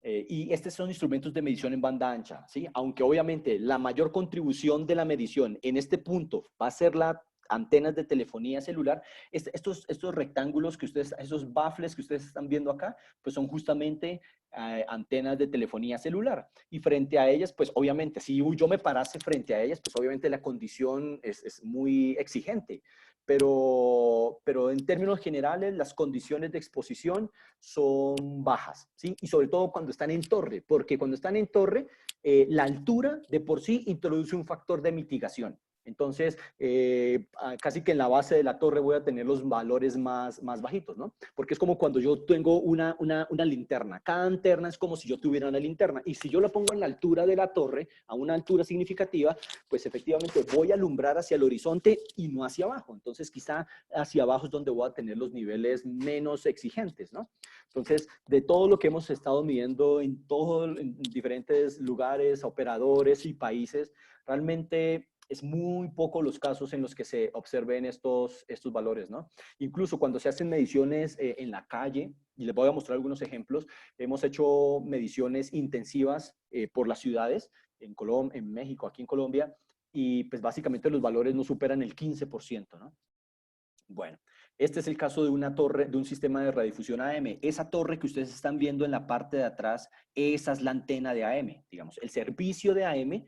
Y estos son instrumentos de medición en banda ancha, ¿sí? Aunque obviamente la mayor contribución de la medición en este punto va a ser la antenas de telefonía celular. Estos rectángulos que ustedes, esos baffles que ustedes están viendo acá, pues son justamente antenas de telefonía celular. Y frente a ellas, pues obviamente, si yo me parase frente a ellas, pues obviamente la condición es muy exigente. Pero en términos generales, las condiciones de exposición son bajas, ¿sí? Y sobre todo cuando están en torre, porque cuando están en torre, la altura de por sí introduce un factor de mitigación. Entonces, casi que en la base de la torre voy a tener los valores más bajitos, ¿no? Porque es como cuando yo tengo una linterna. Cada linterna es como si yo tuviera una linterna. Y si yo la pongo en la altura de la torre, a una altura significativa, pues efectivamente voy a alumbrar hacia el horizonte y no hacia abajo. Entonces, quizá hacia abajo es donde voy a tener los niveles menos exigentes, ¿no? Entonces, de todo lo que hemos estado midiendo en diferentes lugares, operadores y países, realmente es muy poco los casos en los que se observen estos valores, ¿no? Incluso cuando se hacen mediciones en la calle, y les voy a mostrar algunos ejemplos, hemos hecho mediciones intensivas por las ciudades, en México, aquí en Colombia, y pues básicamente los valores no superan el 15%, ¿no? Bueno, este es el caso de una torre, de un sistema de radiodifusión AM. Esa torre que ustedes están viendo en la parte de atrás, esa es la antena de AM, digamos. El servicio de AM es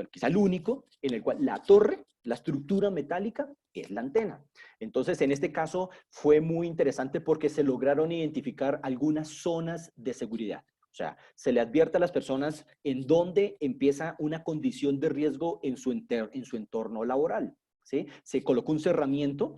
quizá el único en el cual la torre, la estructura metálica, es la antena. Entonces, en este caso fue muy interesante porque se lograron identificar algunas zonas de seguridad. O sea, se le advierte a las personas en dónde empieza una condición de riesgo en su entorno laboral. ¿Sí? Se colocó un cerramiento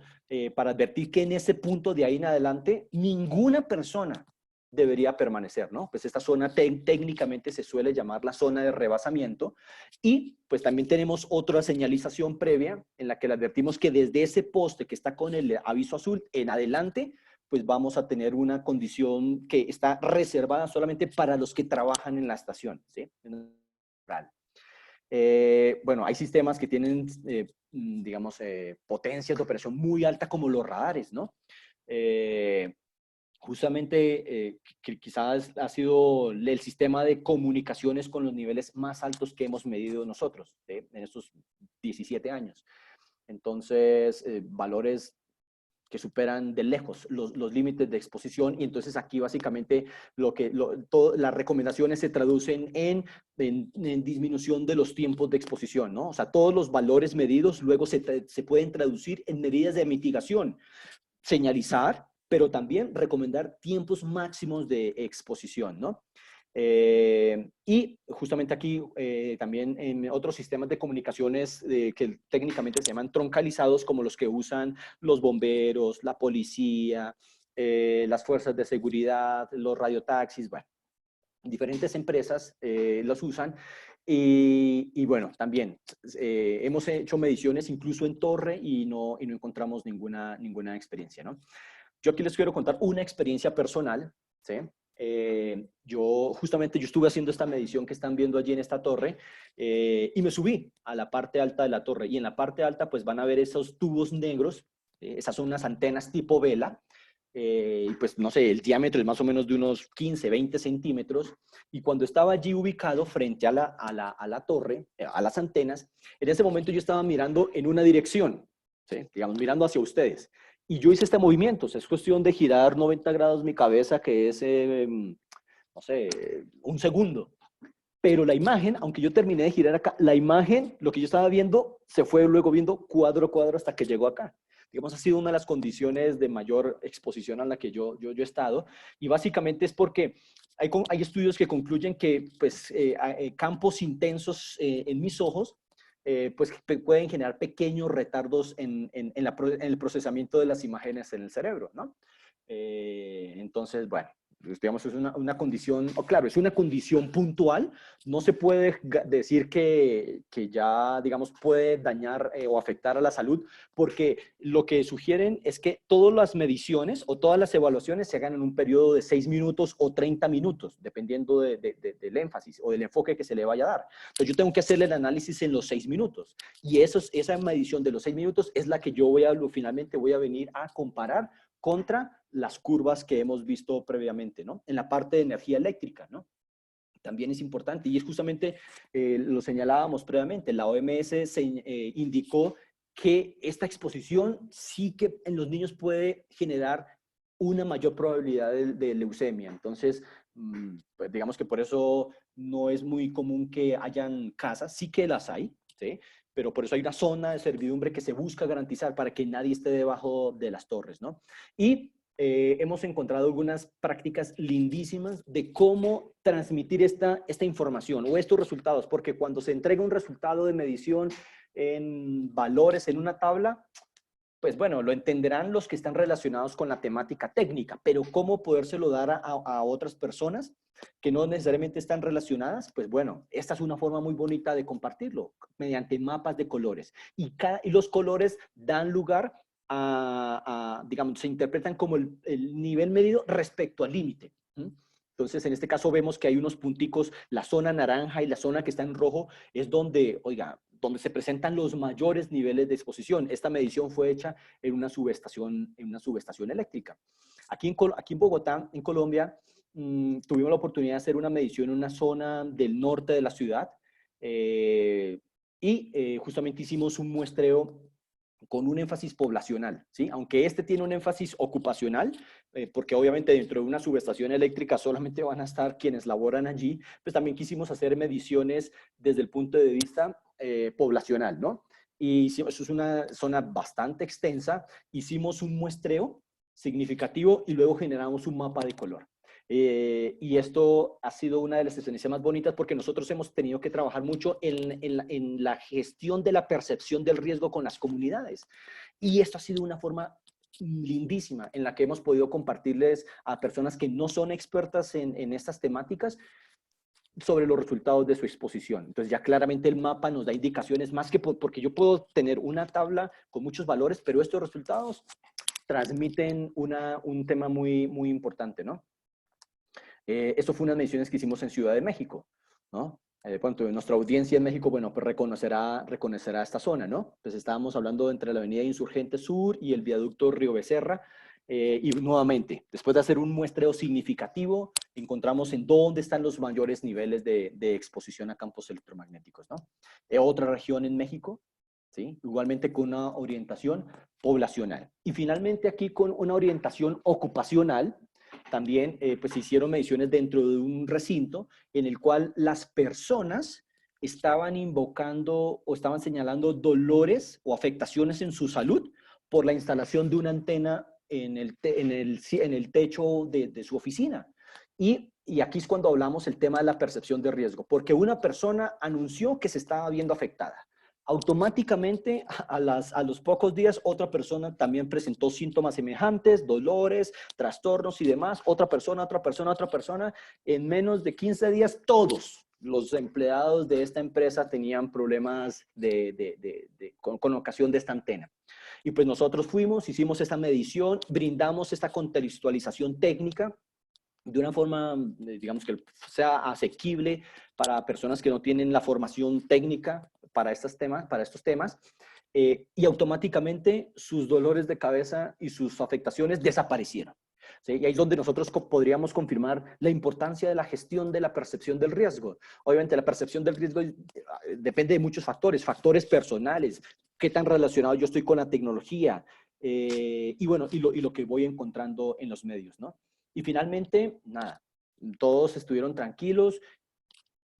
para advertir que en ese punto de ahí en adelante ninguna persona debería permanecer, ¿no? Pues esta zona técnicamente se suele llamar la zona de rebasamiento y pues también tenemos otra señalización previa en la que le advertimos que desde ese poste que está con el aviso azul en adelante, pues vamos a tener una condición que está reservada solamente para los que trabajan en la estación, ¿sí? Bueno, hay sistemas que tienen, digamos, potencias de operación muy alta como los radares, ¿no? Justamente quizás ha sido el sistema de comunicaciones con los niveles más altos que hemos medido nosotros, ¿sí? En estos 17 años. Entonces, valores que superan de lejos los límites de exposición y entonces aquí básicamente las recomendaciones se traducen en disminución de los tiempos de exposición, ¿no? O sea, todos los valores medidos luego se pueden traducir en medidas de mitigación, señalizar, pero también recomendar tiempos máximos de exposición, ¿no? Y justamente aquí también en otros sistemas de comunicaciones que técnicamente se llaman troncalizados, como los que usan los bomberos, la policía, las fuerzas de seguridad, los radiotaxis, bueno, diferentes empresas los usan. Y bueno, también hemos hecho mediciones incluso en torre y no encontramos ninguna experiencia, ¿no? Yo aquí les quiero contar una experiencia personal, ¿sí? Yo estuve haciendo esta medición que están viendo allí en esta torre y me subí a la parte alta de la torre y en la parte alta pues van a ver esos tubos negros, esas son unas antenas tipo vela y pues no sé, el diámetro es más o menos de unos 15, 20 centímetros y cuando estaba allí ubicado frente a la torre, a las antenas, en ese momento yo estaba mirando en una dirección, ¿sí? Digamos, mirando hacia ustedes. Y yo hice este movimiento, o sea, es cuestión de girar 90 grados mi cabeza, que es, no sé, un segundo. Pero la imagen, aunque yo terminé de girar acá, la imagen, lo que yo estaba viendo, se fue luego viendo cuadro a cuadro hasta que llegó acá. Digamos, ha sido una de las condiciones de mayor exposición a la que yo he estado. Y básicamente es porque hay estudios que concluyen que pues, campos intensos en mis ojos pues pueden generar pequeños retardos en el procesamiento de las imágenes en el cerebro, ¿no? Entonces, bueno, digamos, es una condición, claro, es una condición puntual, no se puede decir que ya, digamos, puede dañar o afectar a la salud, porque lo que sugieren es que todas las mediciones o todas las evaluaciones se hagan en un periodo de 6 minutos o 30 minutos, dependiendo del énfasis o del enfoque que se le vaya a dar. Entonces, yo tengo que hacerle el análisis en los 6 minutos, y esa medición de los 6 minutos es la que yo finalmente voy a venir a comparar contra las curvas que hemos visto previamente, ¿no? En la parte de energía eléctrica, ¿no? También es importante y es justamente, lo señalábamos previamente, la OMS indicó que esta exposición sí que en los niños puede generar una mayor probabilidad de leucemia. Entonces, pues digamos que por eso no es muy común que hayan casas, sí que las hay, ¿sí? Pero por eso hay una zona de servidumbre que se busca garantizar para que nadie esté debajo de las torres, ¿no? Y hemos encontrado algunas prácticas lindísimas de cómo transmitir esta información o estos resultados, porque cuando se entrega un resultado de medición en valores en una tabla, pues bueno, lo entenderán los que están relacionados con la temática técnica, pero cómo podérselo dar a otras personas que no necesariamente están relacionadas, pues bueno, esta es una forma muy bonita de compartirlo, mediante mapas de colores. Y los colores dan lugar digamos, se interpretan como el nivel medido respecto al límite. Entonces, en este caso vemos que hay unos punticos, la zona naranja y la zona que está en rojo es donde, oiga, donde se presentan los mayores niveles de exposición. Esta medición fue hecha en una subestación eléctrica. Aquí en Bogotá, en Colombia, tuvimos la oportunidad de hacer una medición en una zona del norte de la ciudad justamente hicimos un muestreo con un énfasis poblacional, ¿sí? Aunque este tiene un énfasis ocupacional, porque obviamente dentro de una subestación eléctrica solamente van a estar quienes laboran allí, pues también quisimos hacer mediciones desde el punto de vista poblacional, ¿no? Y eso es una zona bastante extensa, hicimos un muestreo significativo y luego generamos un mapa de color. Y esto ha sido una de las experiencias más bonitas porque nosotros hemos tenido que trabajar mucho en la gestión de la percepción del riesgo con las comunidades. Y esto ha sido una forma lindísima en la que hemos podido compartirles a personas que no son expertas en estas temáticas sobre los resultados de su exposición. Entonces ya claramente el mapa nos da indicaciones más que porque yo puedo tener una tabla con muchos valores, pero estos resultados transmiten un tema muy, muy importante, ¿no? Esto fue unas mediciones que hicimos en Ciudad de México, ¿no? Nuestra audiencia en México, bueno, pues reconocerá esta zona, ¿no? Pues estábamos hablando entre la avenida Insurgente Sur y el viaducto Río Becerra, y nuevamente, después de hacer un muestreo significativo, encontramos en dónde están los mayores niveles de exposición a campos electromagnéticos, ¿no? Otra región en México, ¿sí? Igualmente con una orientación poblacional. Y finalmente aquí con una orientación ocupacional, también pues se hicieron mediciones dentro de un recinto en el cual las personas estaban invocando o estaban señalando dolores o afectaciones en su salud por la instalación de una antena en el techo de su oficina. Y aquí es cuando hablamos el tema de la percepción de riesgo, porque una persona anunció que se estaba viendo afectada. Automáticamente, a los pocos días, otra persona también presentó síntomas semejantes, dolores, trastornos y demás. Otra persona. En menos de 15 días, todos los empleados de esta empresa tenían problemas con ocasión de esta antena. Y pues nosotros fuimos, hicimos esta medición, brindamos esta contextualización técnica de una forma, digamos, que sea asequible para personas que no tienen la formación técnica para estos temas, y automáticamente sus dolores de cabeza y sus afectaciones desaparecieron. ¿Sí? Y ahí es donde nosotros podríamos confirmar la importancia de la gestión de la percepción del riesgo. Obviamente la percepción del riesgo depende de muchos factores personales, qué tan relacionado yo estoy con la tecnología, y bueno, y lo que voy encontrando en los medios, ¿no? Y finalmente, nada, todos estuvieron tranquilos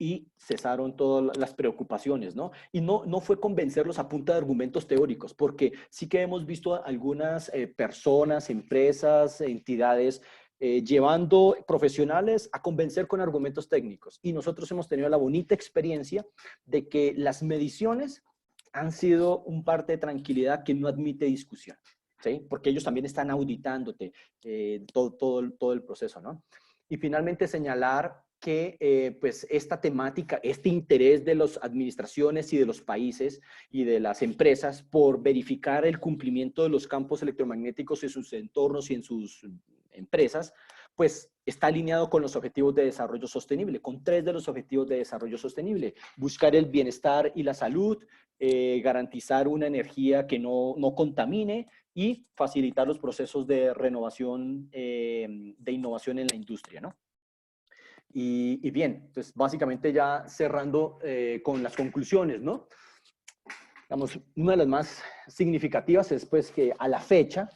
y cesaron todas las preocupaciones, ¿no? Y no fue convencerlos a punta de argumentos teóricos, porque sí que hemos visto algunas personas, empresas, entidades, llevando profesionales a convencer con argumentos técnicos. Y nosotros hemos tenido la bonita experiencia de que las mediciones han sido un parte de tranquilidad que no admite discusión, ¿sí? Porque ellos también están auditándote todo el proceso, ¿no? Y finalmente señalar que pues esta temática, este interés de las administraciones y de los países y de las empresas por verificar el cumplimiento de los campos electromagnéticos en sus entornos y en sus empresas, pues está alineado con los objetivos de desarrollo sostenible, con 3 de los objetivos de desarrollo sostenible: buscar el bienestar y la salud, garantizar una energía que no contamine y facilitar los procesos de renovación, de innovación en la industria, ¿no? Y bien, entonces básicamente ya cerrando con las conclusiones, ¿no? Digamos, una de las más significativas es pues que a la fecha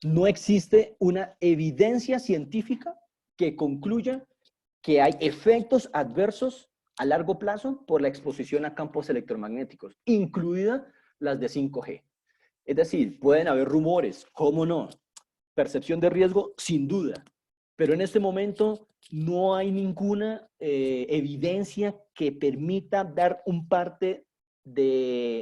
no existe una evidencia científica que concluya que hay efectos adversos a largo plazo por la exposición a campos electromagnéticos, incluidas las de 5G. Es decir, pueden haber rumores, ¿cómo no? Percepción de riesgo, sin duda. Pero en este momento no hay ninguna evidencia que permita dar un parte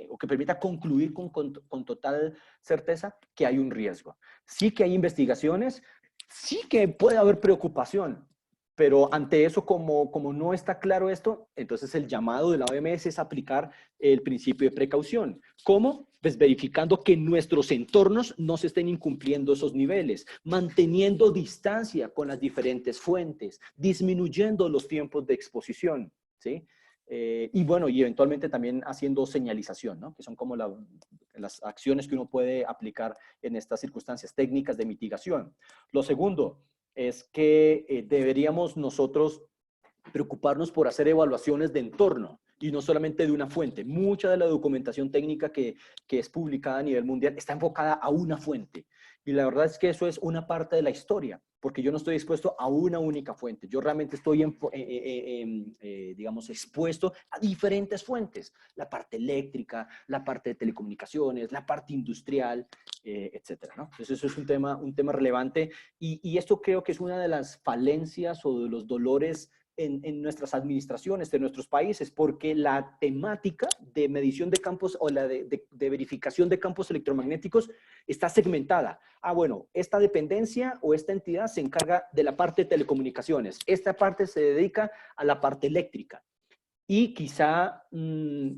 o que permita concluir con total certeza que hay un riesgo. Sí que hay investigaciones, sí que puede haber preocupación, pero ante eso, como no está claro esto, entonces el llamado de la OMS es aplicar el principio de precaución. ¿Cómo? Pues verificando que nuestros entornos no se estén incumpliendo esos niveles, manteniendo distancia con las diferentes fuentes, disminuyendo los tiempos de exposición, ¿sí? Y bueno, y eventualmente también haciendo señalización, ¿no? Que son como las acciones que uno puede aplicar en estas circunstancias, técnicas de mitigación. Lo segundo es que deberíamos nosotros preocuparnos por hacer evaluaciones de entorno y no solamente de una fuente. Mucha de la documentación técnica que es publicada a nivel mundial está enfocada a una fuente. Y la verdad es que eso es una parte de la historia, porque yo no estoy expuesto a una única fuente. Yo realmente estoy, digamos, expuesto a diferentes fuentes. La parte eléctrica, la parte de telecomunicaciones, la parte industrial, etcétera, ¿no? Entonces eso es un tema relevante y esto creo que es una de las falencias o de los dolores en nuestras administraciones de nuestros países, porque la temática de medición de campos o la de verificación de campos electromagnéticos está segmentada. Ah, bueno, esta dependencia o esta entidad se encarga de la parte de telecomunicaciones, esta parte se dedica a la parte eléctrica. Y quizá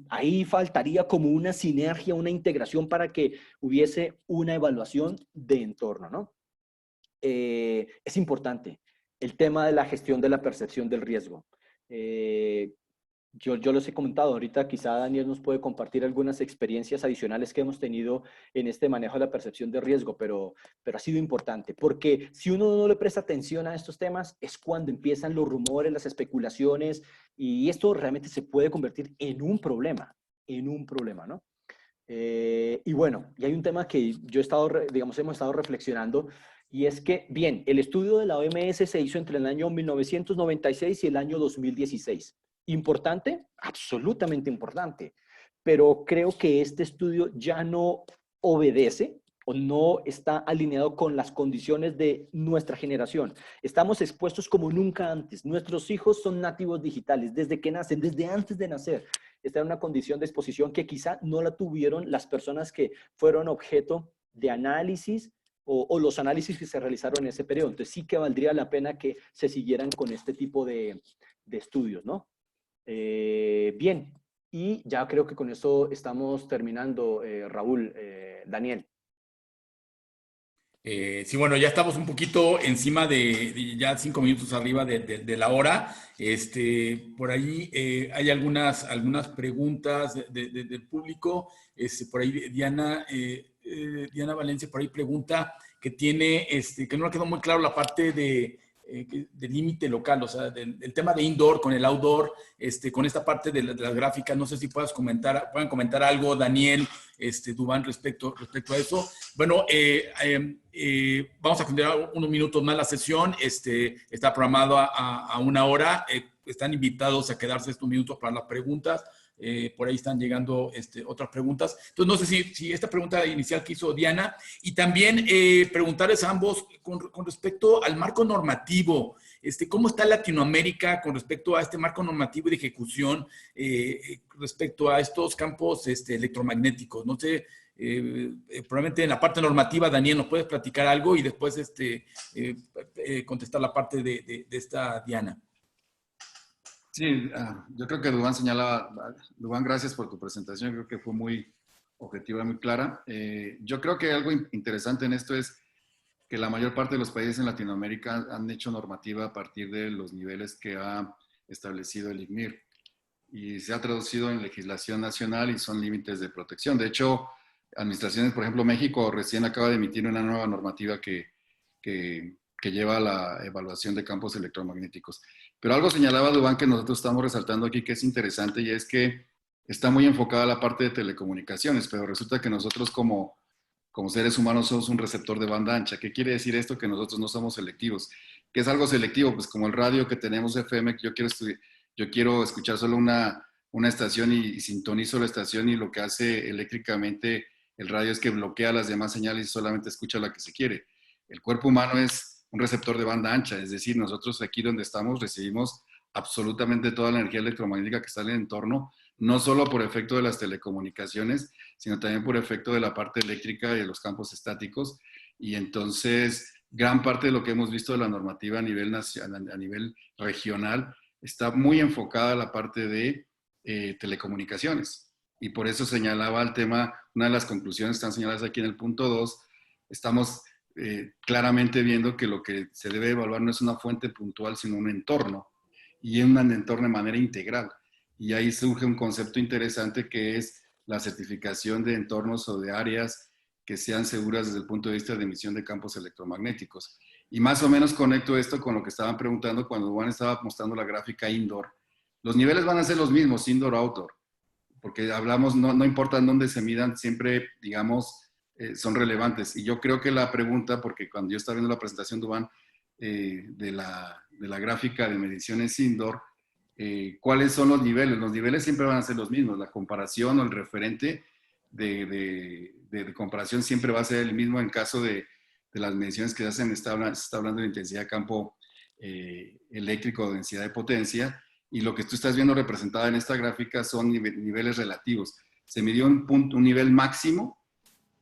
ahí faltaría como una sinergia, una integración para que hubiese una evaluación de entorno, ¿no? Es importante el tema de la gestión de la percepción del riesgo. Yo les he comentado, ahorita quizá Daniel nos puede compartir algunas experiencias adicionales que hemos tenido en este manejo de la percepción de riesgo, pero ha sido importante, porque si uno no le presta atención a estos temas, es cuando empiezan los rumores, las especulaciones, y esto realmente se puede convertir en un problema, ¿no? Y bueno, y hay un tema que yo he estado, digamos, hemos estado reflexionando, y es que, bien, el estudio de la OMS se hizo entre el año 1996 y el año 2016. ¿Importante? Absolutamente importante. Pero creo que este estudio ya no obedece o no está alineado con las condiciones de nuestra generación. Estamos expuestos como nunca antes. Nuestros hijos son nativos digitales desde que nacen, desde antes de nacer. Está en una condición de exposición que quizá no la tuvieron las personas que fueron objeto de análisis o los análisis que se realizaron en ese periodo. Entonces sí que valdría la pena que se siguieran con este tipo de estudios, ¿no? Bien, y ya creo que con eso estamos terminando, Raúl, Daniel. Sí, bueno, ya estamos un poquito encima de ya 5 minutos arriba de la hora. Por ahí hay algunas preguntas del público. Por ahí Diana Valencia por ahí pregunta que tiene, que no le quedó muy claro la parte de límite local, o sea, del tema de indoor con el outdoor, con esta parte de las gráficas. No sé si puedan comentar algo, Daniel, Duván, respecto a eso. Bueno, vamos a continuar unos minutos más la sesión. Está programado a 1 hora. Están invitados a quedarse estos minutos para las preguntas. Por ahí están llegando otras preguntas. Entonces, no sé si esta pregunta inicial que hizo Diana, y también preguntarles a ambos con respecto al marco normativo. ¿Cómo está Latinoamérica con respecto a este marco normativo de ejecución respecto a estos campos electromagnéticos? No sé, probablemente en la parte normativa, Daniel, ¿nos puedes platicar algo y después contestar la parte de esta Diana? Sí, yo creo que Duván, gracias por tu presentación, creo que fue muy objetiva, muy clara. Yo creo que algo interesante en esto es que la mayor parte de los países en Latinoamérica han hecho normativa a partir de los niveles que ha establecido el ICNIR y se ha traducido en legislación nacional y son límites de protección. De hecho, administraciones, por ejemplo, México recién acaba de emitir una nueva normativa que lleva a la evaluación de campos electromagnéticos. Pero algo señalaba Duván que nosotros estamos resaltando aquí que es interesante y es que está muy enfocada a la parte de telecomunicaciones, pero resulta que nosotros como seres humanos somos un receptor de banda ancha. ¿Qué quiere decir esto? Que nosotros no somos selectivos. ¿Qué es algo selectivo? Pues como el radio que tenemos FM, que yo quiero escuchar solo una estación y sintonizo la estación, y lo que hace eléctricamente el radio es que bloquea las demás señales y solamente escucha la que se quiere. El cuerpo humano es un receptor de banda ancha, es decir, nosotros aquí donde estamos recibimos absolutamente toda la energía electromagnética que está en el entorno, no solo por efecto de las telecomunicaciones, sino también por efecto de la parte eléctrica y de los campos estáticos. Y entonces, gran parte de lo que hemos visto de la normativa a nivel regional está muy enfocada a la parte de telecomunicaciones. Y por eso señalaba el tema, una de las conclusiones están señaladas aquí en el punto 2, estamos claramente viendo que lo que se debe evaluar no es una fuente puntual, sino un entorno, y en un entorno de manera integral. Y ahí surge un concepto interesante que es la certificación de entornos o de áreas que sean seguras desde el punto de vista de emisión de campos electromagnéticos. Y más o menos conecto esto con lo que estaban preguntando cuando Juan estaba mostrando la gráfica indoor. Los niveles van a ser los mismos, indoor o outdoor, porque hablamos, no importa en dónde se midan, siempre, digamos, son relevantes. Y yo creo que la pregunta, porque cuando yo estaba viendo la presentación de Juan de la gráfica de mediciones indoor, ¿cuáles son los niveles? Los niveles siempre van a ser los mismos. La comparación o el referente de comparación siempre va a ser el mismo en caso de las mediciones que se hacen. Se está hablando de intensidad de campo eléctrico o densidad de potencia, y lo que tú estás viendo representado en esta gráfica son niveles relativos. Se midió un nivel máximo,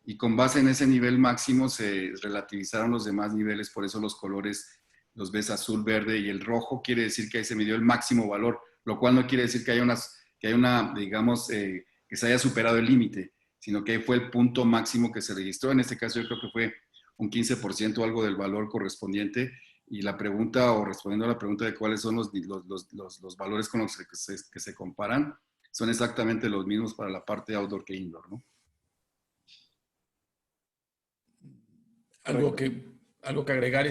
y con base en ese nivel máximo se relativizaron los demás niveles. Por eso los colores los ves azul, verde, y el rojo quiere decir que ahí se midió el máximo valor, lo cual no quiere decir que haya una digamos, que se haya superado el límite, sino que fue el punto máximo que se registró. En este caso yo creo que fue un 15% o algo del valor correspondiente. Y la pregunta, o respondiendo a la pregunta de cuáles son los valores con los que se comparan, son exactamente los mismos para la parte outdoor que indoor, ¿no? ¿Algo que agregar,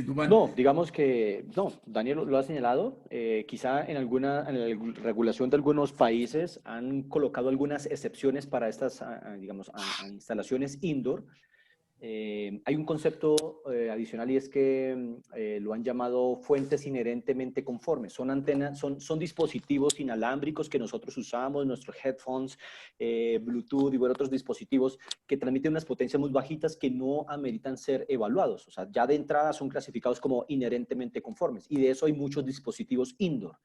Duván? No, digamos que, no, Daniel lo ha señalado. Quizá en la regulación de algunos países han colocado algunas excepciones para estas, digamos, a instalaciones indoor. Hay un concepto adicional, y es que lo han llamado fuentes inherentemente conformes. Son antenas, son dispositivos inalámbricos que nosotros usamos, nuestros headphones, Bluetooth y otros dispositivos que transmiten unas potencias muy bajitas que no ameritan ser evaluados. O sea, ya de entrada son clasificados como inherentemente conformes, y de eso hay muchos dispositivos indoor.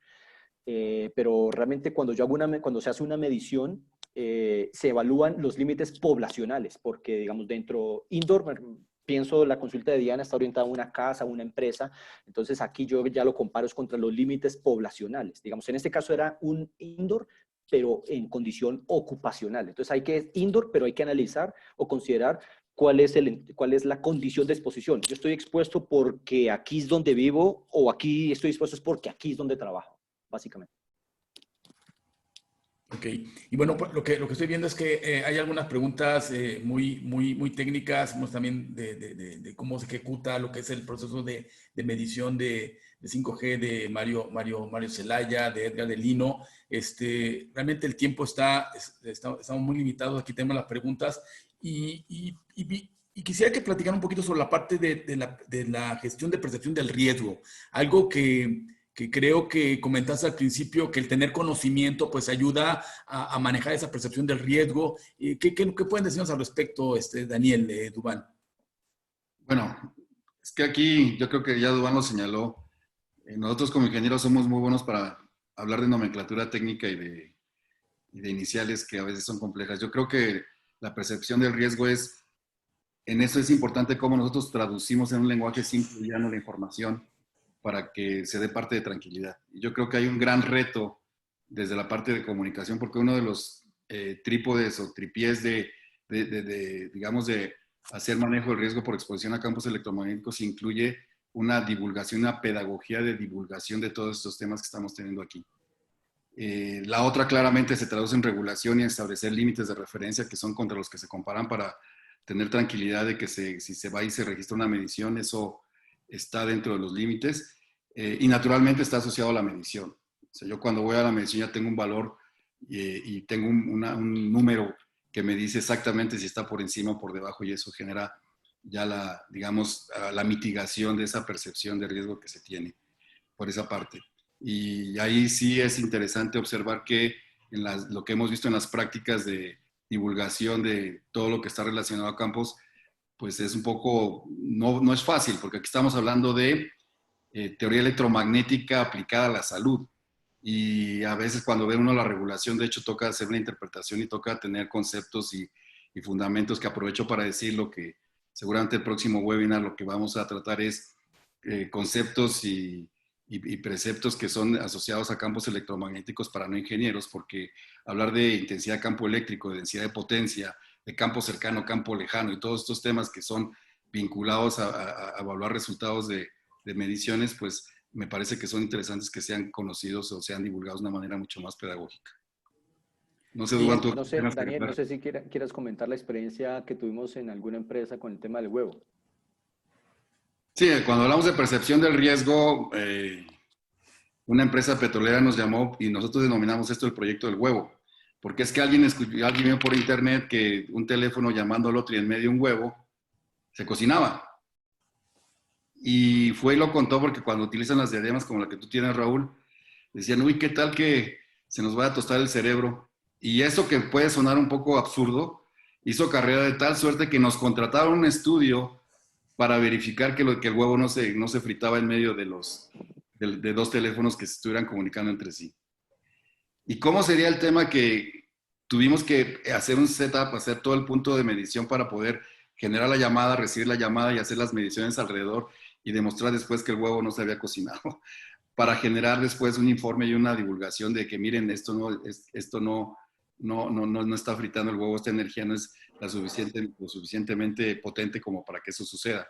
Pero realmente cuando se hace una medición, se evalúan los límites poblacionales, porque, digamos, dentro indoor, pienso la consulta de Diana está orientada a una casa, a una empresa, entonces aquí yo ya lo comparo contra los límites poblacionales. Digamos, en este caso era un indoor, pero en condición ocupacional. Entonces indoor, pero hay que analizar o considerar cuál es la condición de exposición. Yo estoy expuesto porque aquí es donde vivo, o aquí estoy expuesto es porque aquí es donde trabajo, básicamente. Ok, y bueno, pues, lo que estoy viendo es que hay algunas preguntas muy técnicas, también de cómo se ejecuta lo que es el proceso de medición de 5G de Mario Zelaya, de Edgar de Lino. Realmente el tiempo estamos muy limitados, aquí tenemos las preguntas, y quisiera que platicaran un poquito sobre la parte de la gestión de percepción del riesgo, algo que creo que comentaste al principio, que el tener conocimiento pues ayuda a manejar esa percepción del riesgo. ¿Qué pueden decirnos al respecto, Daniel, Duván? Bueno, es que aquí yo creo que ya Duván lo señaló. Nosotros como ingenieros somos muy buenos para hablar de nomenclatura técnica y de iniciales que a veces son complejas. Yo creo que la percepción del riesgo en eso es importante cómo nosotros traducimos en un lenguaje simple y llano la información para que se dé parte de tranquilidad. Y yo creo que hay un gran reto desde la parte de comunicación, porque uno de los trípodes o tripiés digamos, de hacer manejo del riesgo por exposición a campos electromagnéticos incluye una divulgación, una pedagogía de divulgación de todos estos temas que estamos teniendo aquí. La otra claramente se traduce en regulación y en establecer límites de referencia que son contra los que se comparan, para tener tranquilidad de que si se va y se registra una medición, eso está dentro de los límites, y naturalmente está asociado a la medición. O sea, yo cuando voy a la medición ya tengo un valor y tengo un número que me dice exactamente si está por encima o por debajo, y eso genera ya digamos, la mitigación de esa percepción de riesgo que se tiene por esa parte. Y ahí sí es interesante observar que lo que hemos visto en las prácticas de divulgación de todo lo que está relacionado a campos, pues es un poco, no es fácil, porque aquí estamos hablando de teoría electromagnética aplicada a la salud. Y a veces cuando ve uno la regulación, de hecho toca hacer una interpretación y toca tener conceptos y fundamentos, que aprovecho para decir lo que seguramente el próximo webinar lo que vamos a tratar es conceptos y preceptos que son asociados a campos electromagnéticos para no ingenieros, porque hablar de intensidad de campo eléctrico, de densidad de potencia, de campo cercano, campo lejano y todos estos temas que son vinculados a evaluar resultados de mediciones, pues me parece que son interesantes que sean conocidos o sean divulgados de una manera mucho más pedagógica. No sé, Sí, Duván, tú No sé, quieras Daniel, no agregar. sé si quieras comentar la experiencia que tuvimos en alguna empresa con el tema del huevo. Sí, cuando hablamos de percepción del riesgo, una empresa petrolera nos llamó y nosotros denominamos esto el proyecto del huevo, porque es que alguien vio por internet que un teléfono llamando al otro y en medio un huevo se cocinaba. Y fue y lo contó porque cuando utilizan las diademas como la que tú tienes, Raúl, decían, uy, ¿qué tal que se nos va a tostar el cerebro? Y eso que puede sonar un poco absurdo, hizo carrera de tal suerte que nos contrataron un estudio para verificar que el huevo no se fritaba en medio de dos teléfonos que se estuvieran comunicando entre sí. ¿Y cómo sería el tema que tuvimos que hacer un setup, hacer todo el punto de medición para poder generar la llamada, recibir la llamada y hacer las mediciones alrededor y demostrar después que el huevo no se había cocinado? Para generar después un informe y una divulgación de que miren, esto no está fritando el huevo, esta energía no es lo suficientemente potente como para que eso suceda.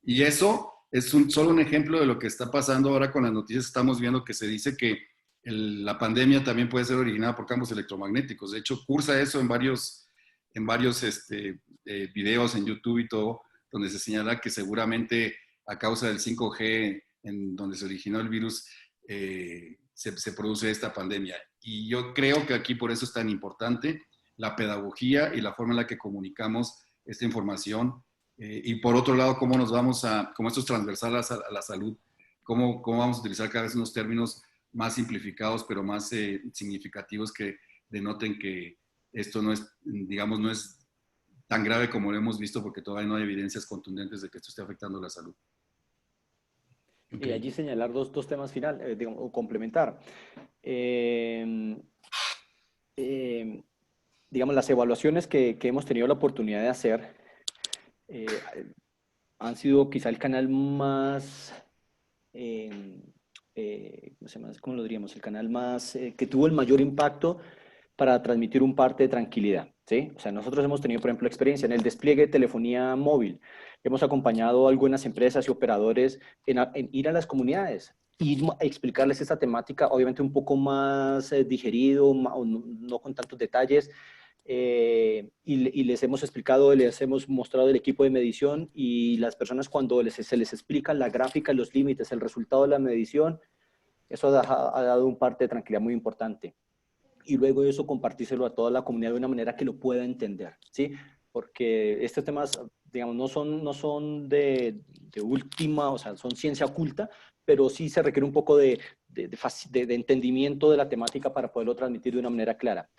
Y eso es solo un ejemplo de lo que está pasando ahora con las noticias. Estamos viendo que se dice que la pandemia también puede ser originada por campos electromagnéticos. De hecho, cursa eso en varios videos en YouTube y todo, donde se señala que seguramente a causa del 5G, en donde se originó el virus, se produce esta pandemia. Y yo creo que aquí por eso es tan importante la pedagogía y la forma en la que comunicamos esta información. Y por otro lado, cómo nos vamos como esto es transversal a la salud, cómo vamos a utilizar cada vez unos términos más simplificados, pero más significativos que denoten que esto no es, digamos, no es tan grave como lo hemos visto, porque todavía no hay evidencias contundentes de que esto esté afectando la salud. Y ok. allí señalar dos temas final, digamos, o complementar. Eh, eh, digamos, las evaluaciones que hemos tenido la oportunidad de hacer eh, han sido quizá el canal más, ¿cómo se llama? ¿Cómo lo diríamos? El canal más, que tuvo el mayor impacto para transmitir un parte de tranquilidad, ¿sí? O sea, nosotros hemos tenido, por ejemplo, experiencia en el despliegue de telefonía móvil. Hemos acompañado a algunas empresas y operadores en ir a las comunidades y explicarles esta temática, obviamente un poco más digerido, no con tantos detalles, y les hemos explicado, les hemos mostrado el equipo de medición y las personas cuando se les explica la gráfica, los límites, el resultado de la medición, eso ha dado un parte de tranquilidad muy importante. Y luego de eso compartírselo a toda la comunidad de una manera que lo pueda entender, ¿sí? Porque estos temas, digamos, no son de última, o sea, son ciencia oculta, pero sí se requiere un poco de entendimiento de la temática para poderlo transmitir de una manera clara.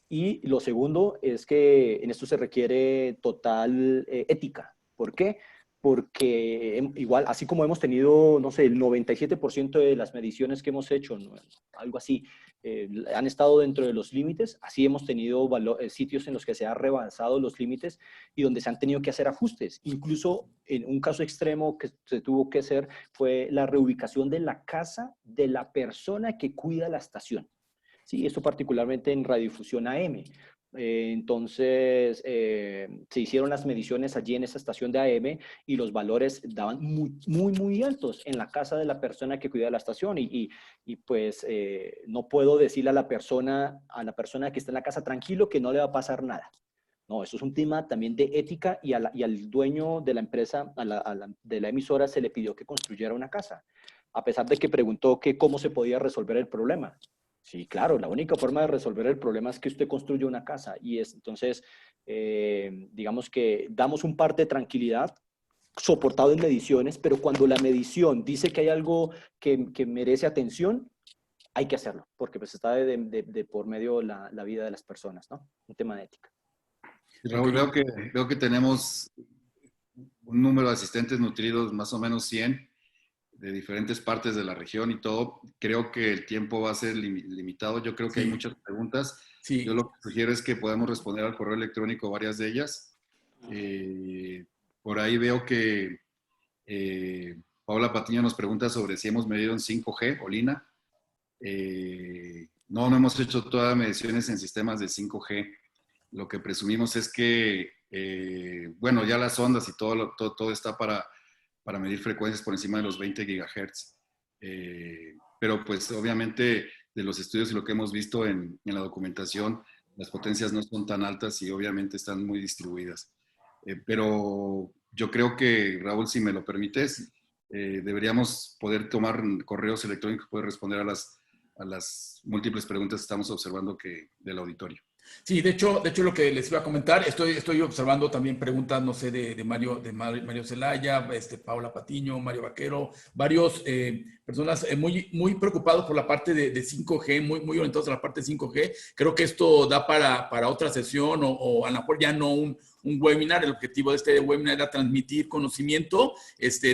Y lo segundo es que en esto se requiere total ética. ¿Por qué? Porque igual, así como hemos tenido, no sé, el 97% de las mediciones que hemos hecho, ¿no? Algo así, han estado dentro de los límites, así hemos tenido sitios en los que se han rebasado los límites y donde se han tenido que hacer ajustes. Incluso en un caso extremo que se tuvo que hacer fue la reubicación de la casa de la persona que cuida la estación. Sí, esto particularmente en radiodifusión AM. Entonces, se hicieron las mediciones allí en esa estación de AM y los valores daban muy altos en la casa de la persona que cuida la estación. Y pues no puedo decirle a la persona que está en la casa tranquilo que no le va a pasar nada. No, eso es un tema también de ética y al dueño de la empresa, de la emisora, se le pidió que construyera una casa, a pesar de que preguntó que cómo se podía resolver el problema. Sí, claro, la única forma de resolver el problema es que usted construya una casa y entonces, digamos que damos un parte de tranquilidad soportado en mediciones, pero cuando la medición dice que hay algo que merece atención, hay que hacerlo, porque pues está de por medio la vida de las personas, ¿no? Un tema de ética. Raúl, veo que tenemos un número de asistentes nutridos, más o menos 100, de diferentes partes de la región y todo. Creo que el tiempo va a ser limitado. Yo creo que hay muchas preguntas. Sí. Yo lo que sugiero es que podamos responder al correo electrónico varias de ellas. Por ahí veo que Paula Patiño nos pregunta sobre si hemos medido en 5G, Olina. No hemos hecho todas mediciones en sistemas de 5G. Lo que presumimos es que, bueno, ya las ondas y todo está para medir frecuencias por encima de los 20 GHz. Pero pues obviamente de los estudios y lo que hemos visto en la documentación, las potencias no son tan altas y obviamente están muy distribuidas. Pero yo creo que, Raúl, si me lo permites, deberíamos poder tomar correos electrónicos, poder responder a las múltiples preguntas que estamos observando del auditorio. Sí, de hecho lo que les iba a comentar, estoy observando también preguntas, no sé, de Mario Zelaya, Paula Patiño, Mario Vaquero, varios personas muy preocupados por la parte de 5G, muy orientados a la parte de 5G. Creo que esto da para otra sesión o a lo mejor ya no un webinar. El objetivo de este webinar era transmitir conocimiento,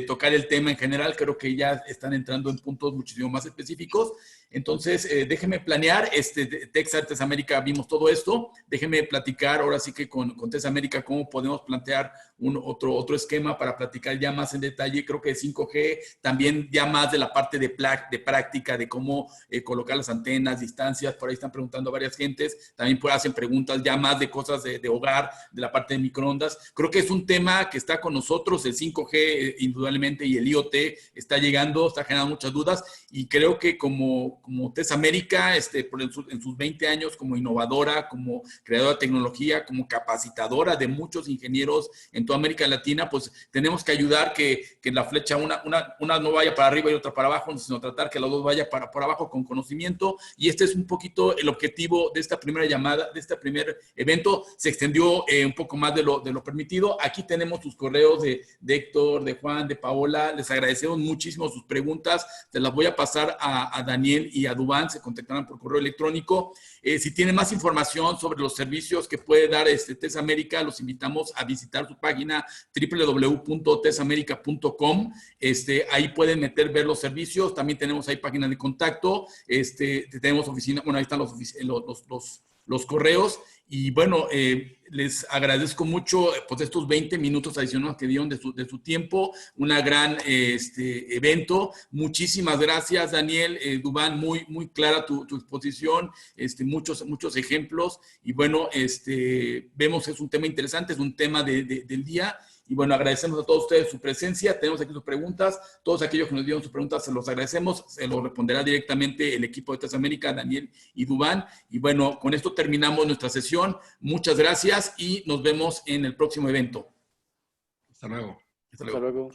tocar el tema en general. Creo que ya están entrando en puntos muchísimo más específicos. Entonces, déjenme planear, TES América vimos todo esto, déjenme platicar ahora sí que con TES América cómo podemos plantear otro esquema para platicar ya más en detalle. Creo que 5G, también ya más de la parte de práctica, de cómo colocar las antenas, distancias, por ahí están preguntando varias gentes, también hacen preguntas ya más de cosas de hogar, de la parte de microondas. Creo que es un tema que está con nosotros, el 5G indudablemente, y el IoT está llegando, está generando muchas dudas, y creo que como TES América, en sus 20 años como innovadora, como creadora de tecnología, como capacitadora de muchos ingenieros en toda América Latina, pues tenemos que ayudar que la flecha, una no vaya para arriba y otra para abajo, sino tratar que las dos vayan por abajo con conocimiento. Y este es un poquito el objetivo de esta primera llamada, de este primer evento. Se extendió un poco más de lo permitido. Aquí tenemos sus correos de Héctor, de Juan, de Paola. Les agradecemos muchísimo sus preguntas. Se las voy a pasar a Daniel y a Dubán, se contactarán por correo electrónico. Si tienen más información sobre los servicios que puede dar TES América, los invitamos a visitar su página www.tesamerica.com. Ahí pueden ver los servicios. También tenemos ahí páginas de contacto. Tenemos oficina, bueno, ahí están los correos. Y bueno, les agradezco mucho pues, estos 20 minutos adicionales que dieron de su tiempo. Una gran evento. Muchísimas gracias, Daniel, Dubán, muy clara tu exposición, muchos ejemplos. Y bueno, vemos que es un tema interesante, es un tema del día. Y bueno, agradecemos a todos ustedes su presencia. Tenemos aquí sus preguntas. Todos aquellos que nos dieron sus preguntas, se los agradecemos. Se los responderá directamente el equipo de TES América, Daniel y Dubán. Y bueno, con esto terminamos nuestra sesión. Muchas gracias y nos vemos en el próximo evento. Hasta luego. Hasta luego.